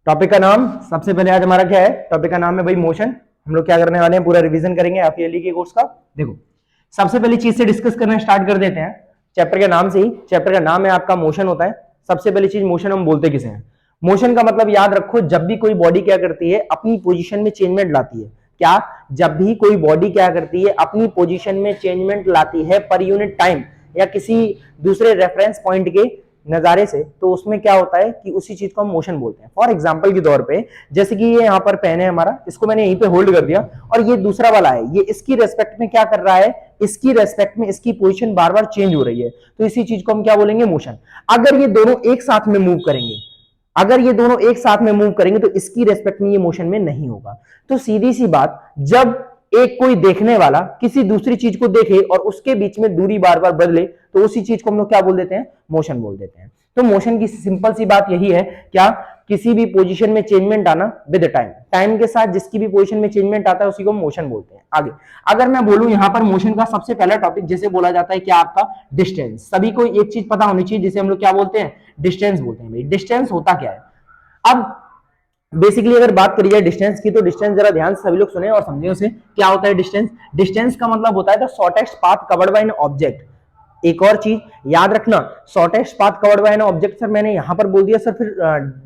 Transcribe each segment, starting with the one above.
Topic का नाम सबसे पहले आज हमारा क्या है, टॉपिक का नाम है भाई मोशन। हम लोग क्या करने वाले हैं, पूरा रिवीजन करेंगे एफईएलई के कोर्स का। देखो सबसे पहली चीज से डिस्कस करना स्टार्ट कर देते हैं। चैप्टर के नाम से ही, चैप्टर का नाम है आपका मोशन होता है। सबसे पहली चीज मोशन हम बोलते किसे हैं। मोशन का मतलब याद रखो, जब भी कोई बॉडी क्या करती है अपनी पोजीशन में चेंजमेंट लाती है। क्या? जब भी कोई बॉडी क्या करती है अपनी पोजीशन में चेंजमेंट लाती है पर यूनिट टाइम या किसी दूसरे रेफरेंस पॉइंट के नजारे से, तो उसमें क्या होता है कि उसी चीज को हम मोशन बोलते हैं। फॉर एग्जांपल के तौर पे जैसे कि ये यहाँ पर पेन है हमारा, इसको मैंने यहीं पे होल्ड कर दिया और ये दूसरा वाला है, ये इसकी रेस्पेक्ट में क्या कर रहा है, इसकी रेस्पेक्ट में इसकी पोजीशन बार बार चेंज हो रही है, तो इसी चीज को हम क्या बोलेंगे, मोशन। अगर ये दोनों एक साथ में मूव करेंगे, अगर ये दोनों एक साथ में मूव करेंगे तो इसकी रेस्पेक्ट में ये मोशन में नहीं होगा। तो सीधी सी बात, जब एक कोई देखने वाला किसी दूसरी चीज को देखे और उसके बीच में दूरी बार बार बदले, तो उसी चीज को हम लोग क्या बोल देते हैं, मोशन बोल देते हैं। तो मोशन की सिंपल सी बात यही है, क्या? किसी भी पोजीशन में चेंजमेंट आना विद टाइम, टाइम के साथ जिसकी भी पोजीशन में चेंजमेंट आता है उसी को मोशन बोलते हैं। आगे अगर मैं बोलूं यहां पर मोशन का सबसे पहला टॉपिक जैसे बोला जाता है क्या, आपका डिस्टेंस। सभी को एक चीज पता होनी चाहिए जिसे हम लोग क्या बोलते हैं, डिस्टेंस बोलते हैं। भाई डिस्टेंस होता क्या है? अब बेसिकली अगर बात करी जाए डिस्टेंस की, तो डिस्टेंस जरा ध्यान से सभी लोग सुने और समझे उसे। क्या होता है डिस्टेंस? डिस्टेंस का मतलब होता है the shortest path covered by an object. एक और चीज याद रखना, shortest path covered by an object. Sir मैंने यहां पर बोल दिया सर, फिर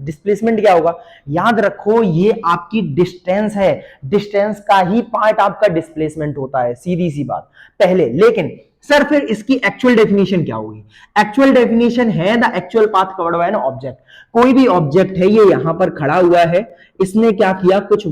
डिस्प्लेसमेंट क्या होगा? याद रखो ये आपकी डिस्टेंस है, डिस्टेंस का ही पार्ट आपका डिस्प्लेसमेंट होता है, सीधी सी बात पहले। लेकिन सर फिर इसकी एक्चुअल डेफिनेशन क्या होगी? एक्चुअल डेफिनेशन है the actual path covered by an object. कोई भी ऑब्जेक्ट है, ये यहां पर खड़ा हुआ है, इसने क्या किया, कुछ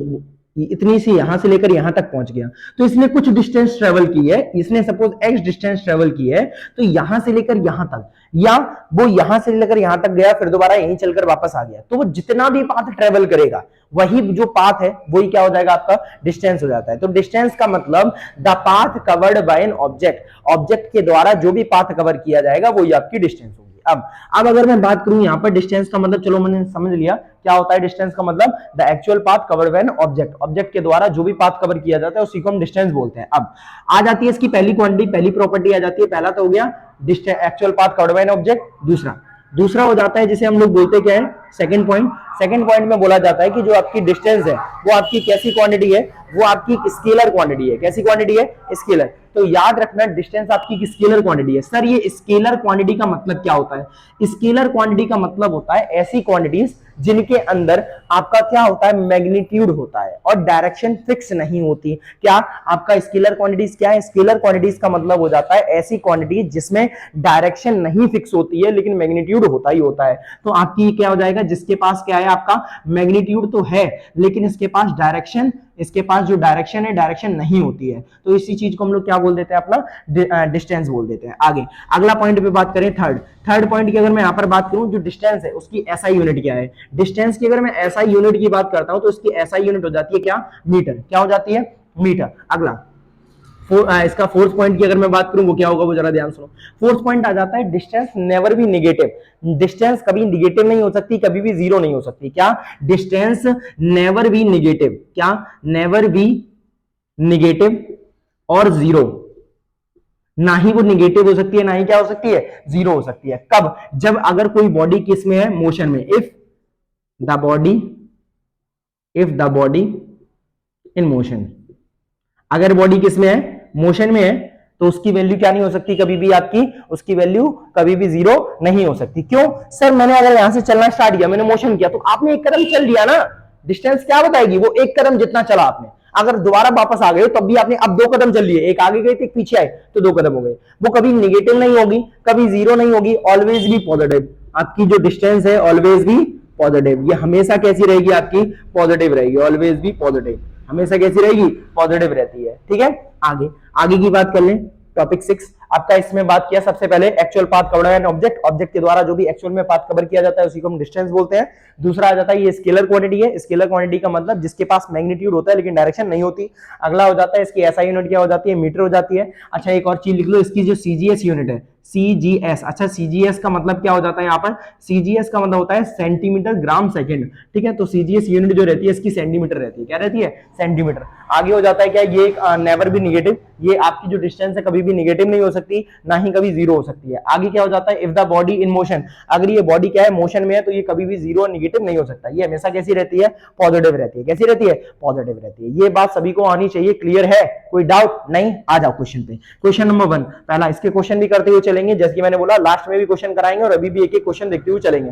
इतनी सी यहां से लेकर यहां तक पहुंच गया, तो इसने कुछ डिस्टेंस ट्रेवल की है, इसने सपोज एक्स डिस्टेंस ट्रेवल की है, तो यहां से लेकर यहां तक, या वो यहां से लेकर यहां तक गया फिर दोबारा यहीं चलकर वापस आ गया, तो वो जितना भी पाथ ट्रेवल करेगा वही जो पाथ है वही क्या हो जाएगा, आपका डिस्टेंस हो जाता है। तो डिस्टेंस का मतलब the path covered by an object, object के द्वारा जो भी पाथ कवर किया जाएगा वही आपकी डिस्टेंस होगी। अब अगर मैं बात करूं यहां पर डिस्टेंस का मतलब, चलो मैंने समझ लिया क्या होता है डिस्टेंस का मतलब, the actual path covered by an object, object के द्वारा जो भी पाथ कवर किया जाता है उसी को हम डिस्टेंस बोलते हैं। अब आ जाती है इसकी पहली क्वांटिटी, पहली प्रॉपर्टी आ जाती है, पहला तो हो गया actual path covered by an object. दूसरा हो जाता है जिसे हम लोग बोलते क्या है, सेकंड पॉइंट। सेकंड पॉइंट में बोला जाता है कि जो आपकी डिस्टेंस है वो आपकी कैसी क्वांटिटी है, वो आपकी स्केलर क्वांटिटी है। कैसी क्वांटिटी है? स्केलर। तो याद रखना डिस्टेंस आपकी स्केलर क्वांटिटी है। सर ये स्केलर क्वांटिटी का मतलब क्या होता है? स्केलर क्वांटिटी का मतलब होता है ऐसी क्वांटिटीज जिनके अंदर आपका क्या होता है, मैग्नीट्यूड होता है और डायरेक्शन फिक्स नहीं होती। क्या आपका स्केलर क्वांटिटीज क्या है? स्केलर क्वांटिटीज का मतलब हो जाता है ऐसी क्वांटिटी जिसमें डायरेक्शन नहीं फिक्स होती है लेकिन मैग्नीट्यूड होता ही होता है। तो आपकी क्या हो जाएगा, जिसके पास क्या है, आपका मैग्नीट्यूड तो है लेकिन इसके पास डायरेक्शन, इसके पास जो डायरेक्शन है डायरेक्शन नहीं होती है, तो इसी चीज को हम लोग क्या बोल देते हैं, अपना डिस्टेंस बोल देते हैं। आगे अगला पॉइंट पे बात करें, थर्ड पॉइंट की अगर मैं यहां पर बात करूं, जो डिस्टेंस है उसकी एसआई यूनिट क्या है? डिस्टेंस की अगर मैं एसआई यूनिट की बात करता हूं तो इसकी एसआई यूनिट हो जाती है क्या, मीटर। क्या हो जाती है? मीटर। अगला इसका फोर्थ पॉइंट की अगर मैं बात करूं वो क्या होगा, वो जरा ध्यान सुनो। फोर्थ पॉइंट आ जाता है distance never be negative. Distance कभी नेगेटिव नहीं हो सकती, कभी भी जीरो नहीं हो सकती। क्या? Distance never be negative. क्या? नेवर बी नेगेटिव और जीरो, ना ही वो नेगेटिव हो सकती है ना ही क्या हो सकती है, जीरो हो सकती है। कब? जब अगर कोई बॉडी किस में है, मोशन में। If the body in motion, अगर बॉडी किस में है, मोशन में है, तो उसकी वैल्यू क्या नहीं हो सकती कभी भी, आपकी उसकी वैल्यू कभी भी जीरो नहीं हो सकती। क्यों? सर मैंने अगर यहां से चलना स्टार्ट किया, मैंने मोशन किया, तो आपने एक कदम चल लिया ना, डिस्टेंस क्या बताएगी, वो एक कदम जितना चला आपने। अगर दोबारा वापस आ गए तब भी आपने अब 2 कदम चल लिए, एक आगे गए थे एक पीछे आए, तो 2 कदम हो गए। वो कभी निगेटिव नहीं होगी, कभी जीरो नहीं होगी, ऑलवेज भी पॉजिटिव। आपकी जो डिस्टेंस है ऑलवेज भी पॉजिटिव, ये हमेशा कैसी रहेगी, आपकी पॉजिटिव रहेगी, ऑलवेज भी पॉजिटिव, हमेशा कैसी रहेगी, पॉजिटिव रहती है। ठीक है, आगे की बात कर लें। टॉपिक 6 आपका, इसमें बात किया सबसे पहले actual path covered by an object, object के द्वारा जो भी एक्चुअल में पाथ कवर किया जाता है उसी को हम डिस्टेंस बोलते हैं। दूसरा आ जाता है ये स्केलर क्वांटिटी है। स्केलर क्वांटिटी का मतलब जिसके पास मैग्नीट्यूड होता है लेकिन डायरेक्शन नहीं होती। अगला हो जाता है इसकी एसआई यूनिट क्या हो जाती है, मीटर हो जाती है। अच्छा एक और चीज लिख लो, इसकी जो सीजीएस यूनिट है, सीजीएस। अच्छा सीजीएस का मतलब क्या हो जाता है, यहाँ पर सीजीएस का मतलब होता है सेंटीमीटर ग्राम सेकंड। ठीक है, तो सीजीएस यूनिट जो रहती है इसकी सेंटीमीटर रहती है। क्या रहती है? सेंटीमीटर। आगे हो जाता है क्या, ये नेवर भी नेगेटिव, ये आपकी जो डिस्टेंस है कभी भी नेगेटिव नहीं हो सकती। सकती, ना ही कभी जीरो हो सकती है। आगे क्या हो जाता है, if the body in motion, अगर ये बॉडी क्या है, मोशन में है, तो ये कभी भी जीरो और निगेटिव नहीं हो सकता, ये हमेशा कैसी रहती है, पॉजिटिव रहती है। कैसी रहती है, पॉजिटिव रहती है। ये बात सभी को आनी चाहिए। क्लियर है, कोई डाउट नहीं? आ जाओ क्वेश्चन पे। क्वेश्चन नंबर 1, पहला इसके क्वेश्चन भी करते हुए चलेंगे, जैसे कि मैंने बोला लास्ट में भी क्वेश्चन कराएंगे और अभी भी एक एक क्वेश्चन देखते हुए चलेंगे।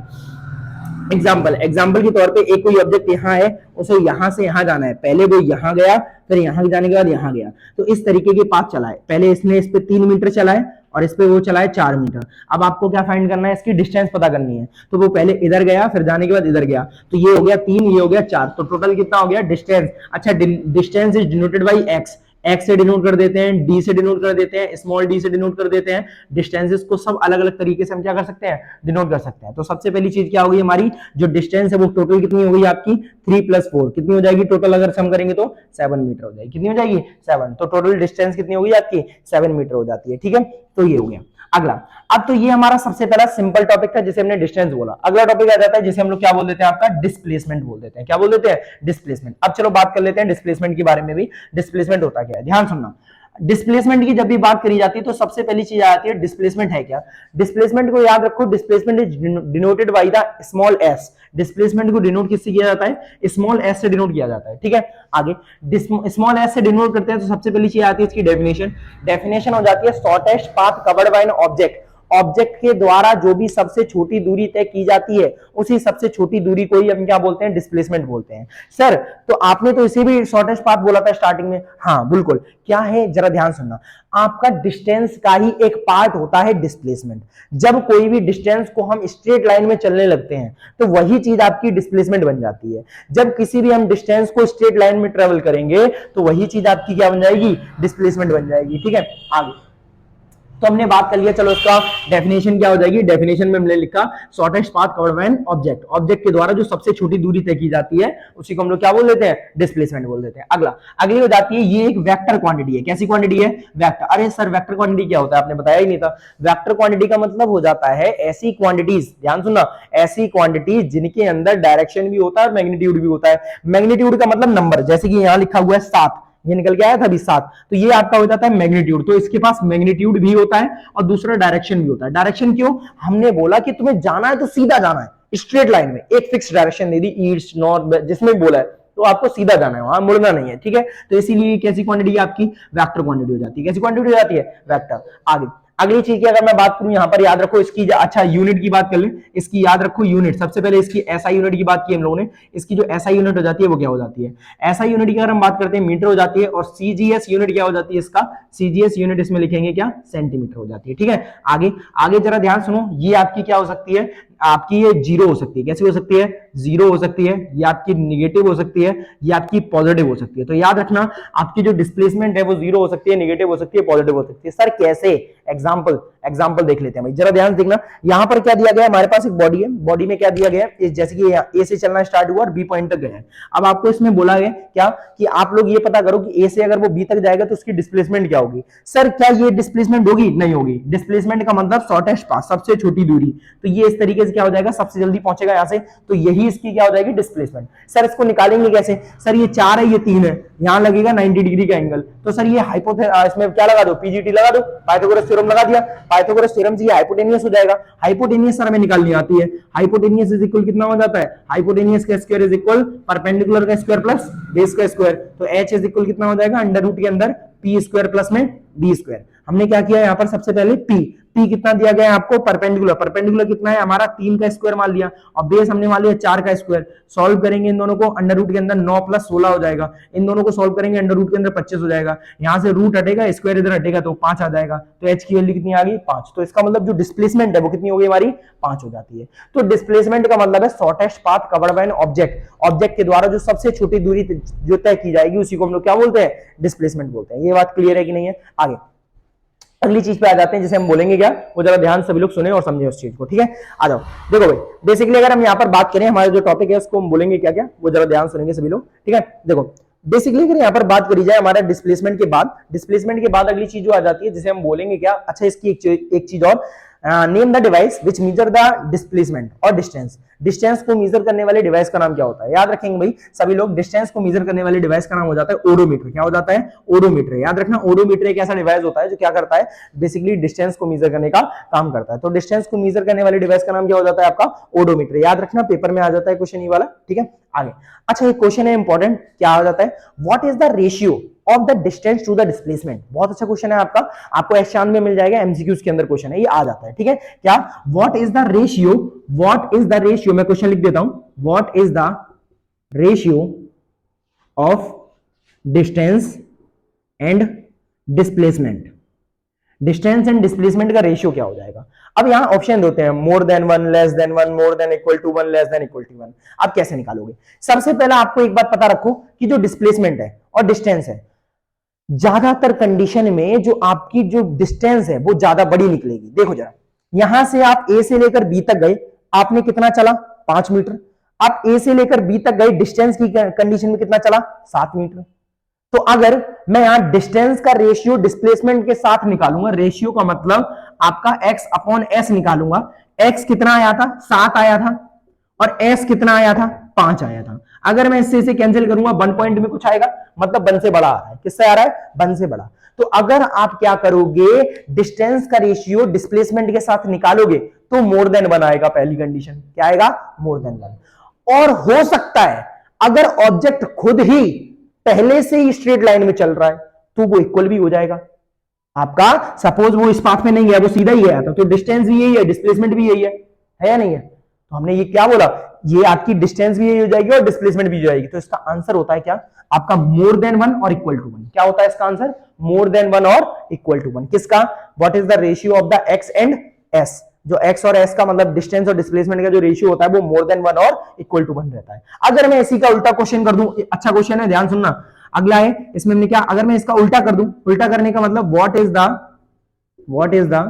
एग्जाम्पल के तौर पे एक कोई ऑब्जेक्ट यहाँ है, उसे यहां से यहां जाना है, पहले वो यहां गया, फिर यहां जाने के बाद यहां गया, तो इस तरीके के पाथ चला है। पहले इसने इस पे 3 मीटर चला है और इस पे वो चला है 4 मीटर। अब आपको क्या फाइंड करना है, इसकी डिस्टेंस पता करनी है। तो वो पहले इधर गया, फिर जाने के बाद इधर गया, तो ये हो गया 3, ये हो गया 4, तो टोटल कितना हो गया डिस्टेंस। अच्छा, distance is denoted by x, x से डिनोट कर देते हैं, डी से डिनोट कर देते हैं, स्मॉल डी से डिनोट कर देते हैं। डिस्टेंसेस को सब अलग अलग तरीके से हम क्या कर सकते हैं, डिनोट कर सकते हैं। तो सबसे पहली चीज क्या होगी हमारी, जो डिस्टेंस है वो टोटल कितनी हो गई आपकी 3 + 4, कितनी हो जाएगी टोटल, अगर सम करेंगे तो 7 मीटर हो जाएगी। कितनी हो जाएगी, 7। तो टोटल डिस्टेंस कितनी होगी आपकी, 7 मीटर हो जाती है। ठीक है, तो ये हो गया। अगला, अब तो ये हमारा सबसे पहला सिंपल टॉपिक था जिसे हमने डिस्टेंस बोला। अगला टॉपिक आ जाता है जिसे हम लोग क्या बोल देते हैं, आपका डिस्प्लेसमेंट बोल देते हैं। क्या बोल देते हैं, डिस्प्लेसमेंट। अब चलो बात कर लेते हैं डिस्प्लेसमेंट के बारे में भी। डिस्प्लेसमेंट होता क्या है, ध्यान सुनना। डिस्प्लेसमेंट की जब भी बात करी जाती है तो सबसे पहली चीज आती है डिस्प्लेसमेंट है क्या। डिस्प्लेसमेंट को याद रखो, displacement is denoted by the small S. Displacement को डिनोट किससे किया जाता है, स्मॉल एस से डिनोट किया जाता है। ठीक है, आगे स्मॉल एस से डिनोट करते हैं तो सबसे पहली चीज आती है इसकी डेफिनेशन। डेफिनेशन हो जाती है shortest path covered by an object. Object के द्वारा जो भी सबसे छोटी दूरी तय की जाती है, उसी सबसे छोटी दूरी को ही हम क्या बोलते हैं, डिस्प्लेसमेंट बोलते हैं। सर तो आपने तो इसे भी शॉर्टेस्ट पाथ बोला था स्टार्टिंग में। हाँ बिल्कुल, क्या है जरा ध्यान सुनना। आपका डिस्टेंस का ही एक पार्ट होता है डिस्प्लेसमेंट। जब कोई भी डिस्टेंस को हम स्ट्रेट लाइन में चलने लगते हैं तो वही चीज आपकी डिस्प्लेसमेंट बन जाती है। जब किसी भी हम डिस्टेंस को स्ट्रेट लाइन में ट्रेवल करेंगे तो वही चीज आपकी क्या बन जाएगी, डिस्प्लेसमेंट बन जाएगी। ठीक है, आगे तो हमने बात कर लिया, चलो इसका डेफिनेशन क्या हो जाएगी। डेफिनेशन में हमने लिखा shortest path covered by an object. Object के द्वारा जो सबसे छोटी दूरी तय की जाती है उसी को हम लोग क्या बोल देते हैं, डिस्प्लेसमेंट बोल देते हैं। अगली हो जाती है, ये एक वेक्टर क्वांटिटी है। कैसी क्वांटिटी है, वेक्टर। अरे सर वेक्टर क्वांटिटी क्या होता है, आपने बताया ही नहीं था। वेक्टर क्वांटिटी का मतलब हो जाता है ऐसी क्वांटिटीज, ध्यान सुनना, ऐसी क्वांटिटीज जिनके अंदर डायरेक्शन भी होता है और मैग्नीट्यूड भी होता है। मैग्नीट्यूड का मतलब नंबर, जैसे कि यहां लिखा हुआ है 7, ये निकल के आया था अभी 7, तो ये आपका हो जाता है मैग्नीट्यूड। तो इसके पास मैग्नीट्यूड भी होता है और दूसरा डायरेक्शन भी होता है। डायरेक्शन क्यों, हमने बोला कि तुम्हें जाना है तो सीधा जाना है स्ट्रेट लाइन में, एक फिक्स डायरेक्शन दे दी, ईस्ट नॉर्थ जिसमें बोला है तो आपको सीधा जाना है, वहां मुड़ना नहीं है। ठीक है, तो इसीलिए कैसी क्वांटिटी आपकी वेक्टर क्वांटिटी हो जाती है। कैसी क्वांटिटी हो जाती है, वेक्टर। आगे अगली चीज की अगर मैं बात करूं, यहां पर याद रखो इसकी, अच्छा यूनिट की बात कर लें, इसकी याद रखो यूनिट। सबसे पहले इसकी एसआई यूनिट की बात की हम लोगों ने। इसकी जो एसआई यूनिट हो जाती है वो क्या हो जाती है, एसआई यूनिट की अगर हम बात करते हैं मीटर हो जाती है, और सीजीएस यूनिट क्या हो जाती है, इसका सीजीएस यूनिट इसमें लिखेंगे क्या, सेंटीमीटर हो जाती है। ठीक है, आगे जरा ध्यान सुनो, ये आपकी क्या हो सकती है, आपकी ये जीरो हो सकती है। कैसी हो सकती है, जीरो हो सकती है, ये आपकी निगेटिव हो सकती है, ये आपकी पॉजिटिव हो सकती है। तो याद रखना आपकी जो डिस्प्लेसमेंट है वो जीरो हो सकती है, निगेटिव हो सकती है, पॉजिटिव हो सकती है। सर कैसे, एग्जांपल देख लेते हैं भाई, जरा ध्यान देखना। यहां पर क्या दिया गया है, हमारे पास एक बॉडी है, बॉडी में क्या दिया गया है, जैसे कि ए से चलना स्टार्ट हुआ और बी पॉइंट तक गया है। अब आपको इसमें बोला है क्या कि आप लोग ये पता करो कि ए से अगर वो बी तक जाएगा तो उसकी डिस्प्लेसमेंट क्या होगी। सर क्या ये डिस्प्लेसमेंट होगी, नहीं होगी। डिस्प्लेसमेंट का मतलब शॉर्टेस्ट पाथ, सबसे छोटी दूरी, तो ये इस तरीके से क्या हो जाएगा, सबसे जल्दी पहुंचेगा यहां से, तो यही इसकी क्या हो जाएगी, डिस्प्लेसमेंट। सर इसको निकालेंगे कैसे, सर ये 4 है, ये 3 है, यहां लगेगा 90 डिग्री का एंगल, तो सर ये इसमें क्या लगा दो, पीजीटी लगा दो, पाइथागोरस थ्योरम लगा दिया। पाइथागोरस थ्योरम से ये हाइपोटेनियस हो जाएगा। हाइपोटेनियस सर हमें निकालनी आती है। हाइपोटेनियस इज इक्वल कितना हो जाता है, हाइपोटेनियस का स्क्वायर इज इक्वल परपेंडिकुलर का स्क्वायर प्लस बेस का स्क्वायर, तो h इज इक्वल कितना हो जाएगा, अंडर रूट के अंदर p स्क्वायर प्लस में d स्क्वायर। हमने क्या किया यहाँ पर, सबसे पहले p कितना दिया गया है आपको, परपेंडिकुलर कितना है हमारा, 3 का स्क्वायर मान लिया, और बेस हमने मान लिया 4 का स्क्वायर। सॉल्व करेंगे इन दोनों को, अंडर रूट के अंदर 9 + 16 हो जाएगा। इन दोनों को सॉल्व करेंगे, अंडर रूट के अंदर 25 हो जाएगा। यहां से रूट हटेगा, स्क्वायर इधर हटेगा, तो 5 आ जाएगा। तो h की वैल्यू कितनी आ गई, 5। तो इसका मतलब जो डिस्प्लेसमेंट है वो कितनी हो गई हमारी, 5 हो जाती है। तो डिस्प्लेसमेंट का मतलब है shortest path covered by an object के द्वारा जो सबसे छोटी दूरी जो तय की जाएगी उसी को हम लोग क्या बोलते हैं, डिस्प्लेसमेंट बोलते हैं। ये बात क्लियर है कि नहीं है। आगे अगली चीज पे आ जाते हैं जिसे हम बोलेंगे क्या, वो जरा ध्यान सभी लोग सुने और समझे उस चीज को। ठीक है, आ जाओ। देखो भाई बेसिकली अगर हम यहाँ पर बात करें, हमारा जो टॉपिक है उसको हम बोलेंगे क्या क्या, वो जरा ध्यान सुनेंगे सभी लोग। ठीक है, देखो बेसिकली अगर यहाँ पर बात करी जाए हमारा डिस्प्लेसमेंट के बाद अगली चीज जो आ जाती है जिसे हम बोलेंगे क्या, अच्छा इसकी एक चीज और, name the device which measure the displacement और डिस्टेंस। डिस्टेंस को मेजर करने वाले डिवाइस का नाम क्या होता है? याद रखेंगे भाई सभी लोग, डिस्टेंस को मेजर करने वाले डिवाइस का नाम हो जाता है ओडोमीटर। क्या हो जाता है? ओडोमीटर। याद रखना, ओडोमीटर एक ऐसा डिवाइस होता है जो क्या करता है, बेसिकली डिस्टेंस को मेजर करने का काम करता है। तो डिस्टेंस को मेजर करने वाले डिवाइस का नाम क्या हो जाता है? आपका ओडोमीटर। याद रखना, पेपर में आ जाता है क्वेश्चन ये वाला, ठीक है। आगे, अच्छा एक क्वेश्चन है इंपॉर्टेंट, क्या आ जाता है? What is the ratio of the distance to the displacement. बहुत अच्छा क्वेश्चन है आपका, आपको एग्जाम में मिल जाएगा, एमसीक्यूज के अंदर क्वेश्चन है, ये आ जाता है, ठीक है। क्या? What is the ratio, what is the ratio, मैं क्वेश्चन लिख देता हूं, what is the ratio of distance and displacement. Distance and displacement का रेशियो क्या हो जाएगा? अब यहां ऑप्शन होते हैं, more than 1, less than 1, more than equal to 1, less than equal to 1। आप कैसे निकालोगे? सबसे पहले आपको एक बात पता रखो कि जो डिस्प्लेसमेंट है और डिस्टेंस है, ज्यादातर कंडीशन में जो आपकी जो डिस्टेंस है वो ज्यादा बड़ी निकलेगी। देखो जरा, यहां से आप ए से लेकर बी तक गए, आपने कितना चला? 5 मीटर। आप ए से लेकर बी तक गए, डिस्टेंस की कंडीशन में कितना चला? 7 मीटर। तो अगर मैं यहां डिस्टेंस का रेशियो डिस्प्लेसमेंट के साथ निकालूंगा, रेशियो का मतलब आपका x अपॉन एस निकालूंगा, x कितना आया था? 7 आया था, और s कितना आया था? 5 आया था। अगर मैं इससे इसे कैंसिल करूंगा, 1 पॉइंट में कुछ आएगा, मतलब 1 से बड़ा आ रहा है। किससे आ रहा है? 1 से बड़ा। तो अगर आप क्या करोगे, डिस्टेंस का रेशियो डिस्प्लेसमेंट के साथ निकालोगे तो मोर देन 1 आएगा। पहली कंडीशन क्या आएगा? मोर देन 1। और हो सकता है अगर ऑब्जेक्ट खुद ही पहले से ही स्ट्रेट लाइन में चल रहा है तो वो इक्वल भी हो जाएगा आपका। सपोज वो इस पाथ में नहीं है, वो सीधा ही गया था, तो डिस्टेंस भी यही है, डिस्प्लेसमेंट भी यही है या नहीं है? तो हमने ये क्या बोला, ये आपकी डिस्टेंस भी यही हो जाएगी और डिस्प्लेसमेंट भी हो जाएगी। तो इसका आंसर होता है क्या? आपका मोर देन 1 और इक्वल टू 1। क्या होता है इसका आंसर? मोर देन 1 और इक्वल टू 1। किसका? What is the ratio of the x and s. जो x और s का मतलब डिस्टेंस और डिस्प्लेसमेंट का जो रेशियो होता है वो मोर देन 1 और इक्वल टू 1 रहता है। अगर मैं इसी का उल्टा क्वेश्चन कर दूं, अच्छा क्वेश्चन है, ध्यान सुनना, अगला है, इसमें हमने क्या, अगर मैं इसका उल्टा कर दूं, उल्टा करने का मतलब what is the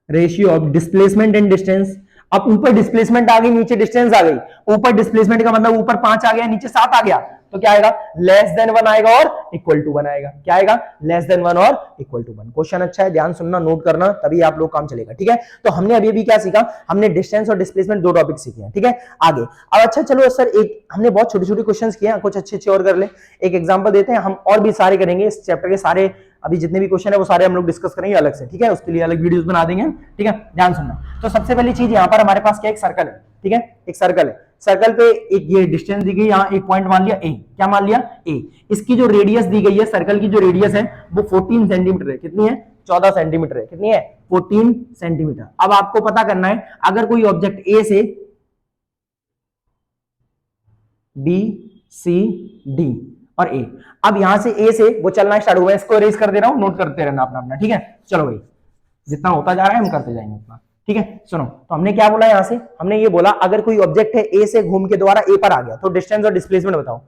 ratio of displacement and distance. अब ऊपर डिस्प्लेसमेंट आ गई, नीचे डिस्टेंस आ गई। ऊपर डिस्प्लेसमेंट का मतलब ऊपर 5 आ गया, नीचे 7 आ गया, तो क्या आएगा? लेस देन 1 आएगा और इक्वल टू 1 आएगा। क्या आएगा? लेस देन 1 और इक्वल टू 1। क्वेश्चन अच्छा है, ध्यान सुनना, नोट करना, तभी आप लोग काम चलेगा, ठीक है। तो हमने अभी क्या सीखा? हमने डिस्टेंस और डिस्प्लेसमेंट 2 टॉपिक सीखे हैं, ठीक है। आगे अब अच्छा चलो सर, एक हमने बहुत छोटे छोटे क्वेश्चन किए हैं, कुछ अच्छे और कर ले। एक एग्जाम्पल देते हैं, हम और भी सारे करेंगे इस चैप्टर के, सारे अभी जितने भी क्वेश्चन है वो सारे हम लोग डिस्कस करेंगे अलग से, ठीक है। उसके लिए अलग वीडियोस बना देंगे, ठीक है। ध्यान सुनना। तो सबसे पहली चीज, यहाँ पर हमारे पास क्या, एक सर्कल है, ठीक है, एक सर्कल है। सर्कल पे एक ये डिस्टेंस दी गई, यहाँ एक पॉइंट मान लिया ए। क्या मान लिया? ए। इसकी जो रेडियस दी गई है, सर्कल की जो रेडियस है वो 14 सेंटीमीटर है। कितनी है? 14 सेंटीमीटर है। कितनी है? 14 सेंटीमीटर। अब आपको पता करना है, अगर कोई ऑब्जेक्ट ए से बी सी डी और ए, अब यहां से ए से वो चलना स्टार्ट हुआ है, इसको रेस कर दे रहा हूं, नोट करते रहना अपना अपना, ठीक है। चलो भाई, जितना होता जा रहा है हम करते जाएंगे उतना, ठीक है। सुनो, तो हमने क्या बोला, यहां से हमने ये बोला अगर कोई ऑब्जेक्ट है ए से घूम के दोबारा ए पर आ गया, तो डिस्टेंस और डिस्प्लेसमेंट बताओ।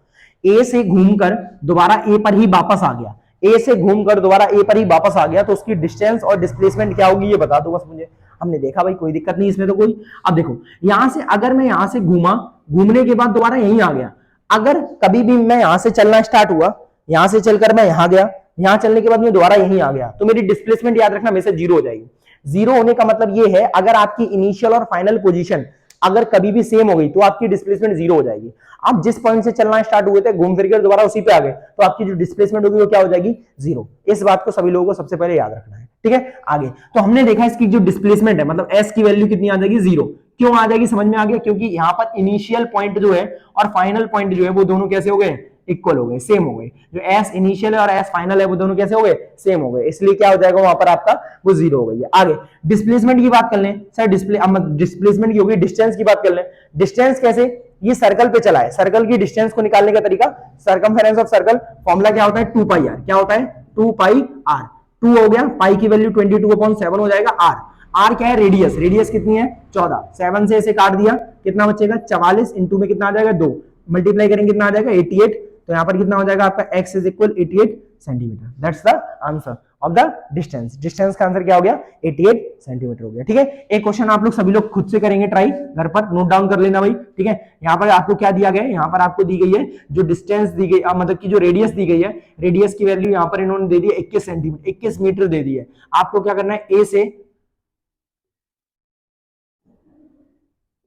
ए से घूमकर दोबारा ए पर ही वापस आ गया, ए से घूमकर दोबारा ए पर ही वापस आ गया, तो उसकी डिस्टेंस और डिस्प्लेसमेंट क्या होगी ये बता दो बस मुझे। हमने देखा भाई कोई दिक्कत नहीं इसमें तो कोई। अब देखो, यहां से अगर मैं यहां से घूमा, घूमने के बाद दोबारा यहीं आ गया, अगर कभी भी मैं यहां से चलना स्टार्ट हुआ, यहां से चलकर मैं यहां गया, यहां चलने के बाद मैं दोबारा यहीं आ गया, तो मेरी डिस्प्लेसमेंट याद रखना हमेशा 0 हो जाएगी। 0 होने का मतलब ये है, अगर आपकी इनिशियल और फाइनल पोजीशन अगर कभी भी सेम हो गई तो आपकी डिस्प्लेसमेंट 0 हो जाएगी। आप जिस पॉइंट से चलना स्टार्ट हुए थे, घूम फिर कर दोबारा उसी पे आ गए, तो आपकी जो डिस्प्लेसमेंट होगी वो क्या हो जाएगी? 0। इस बात को सभी लोगों को सबसे पहले याद रखना है, ठीक है। आगे तो हमने देखा इसकी जो डिस्प्लेसमेंट है, मतलब एस की वैल्यू कितनी आ जाएगी? 0। क्यों आ जाएगी? समझ में आ गया, क्योंकि यहां पर इनिशियल पॉइंट जो है और फाइनल पॉइंट जो है वो दोनों कैसे हो गए? इक्वल हो गए, सेम हो गए। जो एस इनिशियल है और एस फाइनल है वो दोनों कैसे हो गए? सेम हो गए, इसलिए क्या हो जाएगा वहां पर आपका? वो 0 हो गई है। आगे डिस्प्लेसमेंट की बात कर लें सर, डिस्प्लेसमेंट की होगी, डिस्टेंस की बात कर लें। डिस्टेंस कैसे? ये सर्कल पे चला है, सर्कल की डिस्टेंस को निकालने का तरीका, सर्कमफेरेंस ऑफ सर्कल फॉर्मूला क्या होता है? 2 पाई आर। क्या होता है? 2 पाई आर। 2 हो गया, पाई की वैल्यू 22/7 हो जाएगा। आर, आर क्या है? रेडियस। रेडियस कितनी है? 14। 7 से इसे काट दिया, कितना बचेगा? 44। इंटू में कितना आ जाएगा? 2। मल्टीप्लाई करेंगे कितना आ जाएगा? 88। तो यहां पर कितना हो जाएगा आपका? x is equal 88 centimetre. That's the answer. Of the distance. Distance का आंसर क्या हो गया 88 सेंटीमीटर हो गया। ठीक है, एक क्वेश्चन आप लोग सभी लोग खुद से करेंगे ट्राई, घर पर नोट डाउन कर लेना भाई। ठीक है, यहाँ पर आपको क्या दिया गया है, यहाँ पर आपको दी गई है जो डिस्टेंस दी गई, मतलब की जो रेडियस दी गई है, रेडियस की वैल्यू यहाँ पर इन्होंने दे दी है 21 सेंटीमीटर, 21 मीटर दे दी है। आपको क्या करना है,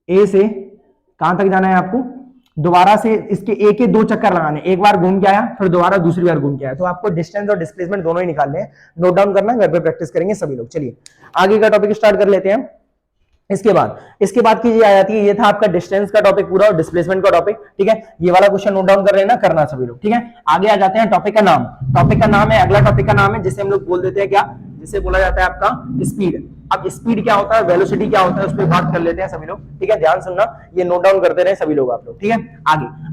ए से कहां तक जाना है आपको, दोबारा से इसके ए के 2 चक्कर लगाने, एक बार घूम के आया फिर दोबारा दूसरी बार घूम के आया, तो आपको डिस्टेंस और डिस्प्लेसमेंट दोनों ही निकालने हैं। नोट डाउन करना है, घर पे प्रैक्टिस करेंगे सभी लोग। चलिए आगे का टॉपिक स्टार्ट कर लेते हैं। इसके बाद की आ जाती है, ये था आपका डिस्टेंस का टॉपिक पूरा और डिस्प्लेसमेंट का टॉपिक। ठीक है, ये वाला क्वेश्चन नोट डाउन कर लेना, करना सभी लोग। ठीक है, आगे आ जाते हैं टॉपिक का नाम। टॉपिक का नाम है, अगला टॉपिक का नाम है जिसे हम लोग बोल देते हैं क्या, जिसे बोला जाता है आपका स्पीड। अब स्पीड क्या होता है, वेलोसिटी क्या होता है, उस पर बात कर लेते हैं सभी लोग। ठीक है, ध्यान सुनना, ये नोट डाउन करते रहे सभी लोग आप लोग। ठीक है,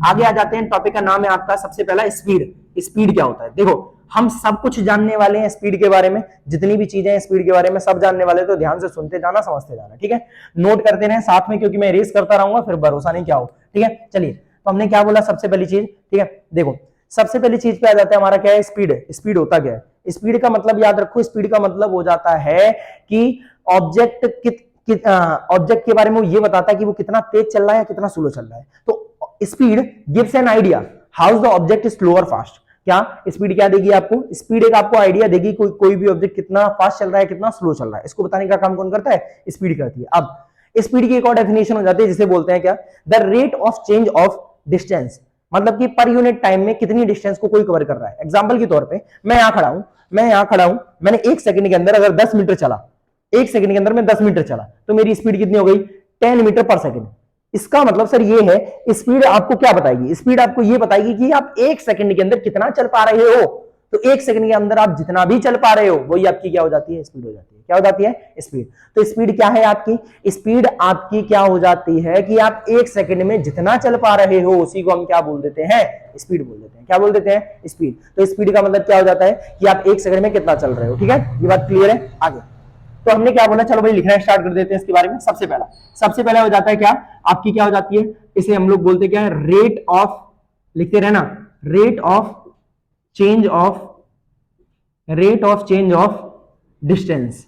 आगे आ जाते हैं। टॉपिक का नाम है आपका सबसे पहला स्पीड। स्पीड क्या होता है, देखो हम सब कुछ जानने वाले हैं स्पीड के बारे में, जितनी भी चीजें हैं स्पीड के बारे में सब जानने वाले, तो ध्यान से सुनते जाना, समझते जाना। ठीक है, नोट करते रहे साथ में, क्योंकि मैं रेस करता रहूंगा फिर भरोसा नहीं क्या हो। ठीक है, चलिए तो हमने क्या बोला सबसे पहली चीज। ठीक है, देखो सबसे पहली चीज पे आ जाता है हमारा क्या है, स्पीड। स्पीड होता क्या है, स्पीड का मतलब याद रखो, स्पीड का मतलब हो जाता है कि ऑब्जेक्ट के बारे में वो ये बताता है कि वो कितना तेज चल रहा है या कितना स्लो चल रहा है। तो speed gives an idea how the object is slow और फास्ट। क्या स्पीड क्या देगी आपको, स्पीड एक आपको आइडिया देगी कोई भी ऑब्जेक्ट कितना फास्ट चल रहा है कितना स्लो चल रहा है, इसको बताने का काम कौन करता है, स्पीड करती है। अब स्पीड की एक और डेफिनेशन हो जाती है जिसे बोलते हैं क्या, the rate of change of distance, मतलब कि पर यूनिट टाइम में कितनी डिस्टेंस को कोई कवर कर रहा है। एग्जांपल के तौर पे मैं यहां खड़ा हूं, मैंने 1 सेकंड के अंदर अगर 10 मीटर चला, 1 सेकंड के अंदर मैं 10 मीटर चला, तो मेरी स्पीड कितनी हो गई, 10 मीटर पर सेकंड। इसका मतलब सर ये है, स्पीड आपको क्या बताएगी, स्पीड आपको ये बताएगी कि आप 1 सेकंड के अंदर कितना चल पा रहे हो। तो 1 सेकंड के अंदर आप जितना भी चल पा रहे हो वही आपकी क्या हो जाती है, स्पीड हो जाती है। क्या हो जाती है, स्पीड। तो स्पीड क्या है आपकी, स्पीड आपकी क्या हो जाती है कि आप 1 सेकंड में जितना चल पा रहे हो उसी को हम क्या बोल देते हैं, स्पीड बोल देते हैं। क्या बोल देते हैं, स्पीड। तो स्पीड का मतलब क्या हो जाता है कि आप 1 सेकंड में कितना चल रहे हो। ठीक है, ये बात क्लियर है। आगे तो हमने क्या बोला, चलो भाई लिखना स्टार्ट कर देते हैं इसके बारे में। सबसे पहला हो जाता है क्या, आपकी क्या हो जाती है, इसे हम लोग बोलते हैं क्या, रेट ऑफ, लिखते रहना, rate of change of distance.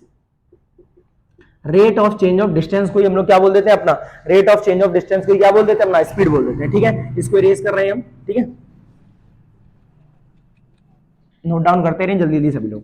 Rate of change of distance को हम लोग क्या बोल देते हैं, अपना rate of change of distance को क्या बोल देते हैं, अपना स्पीड बोल देते हैं। ठीक है, इसको इरेज कर रहे हैं हम। ठीक है, नोट डाउन करते रहे जल्दी जल्दी सभी लोग।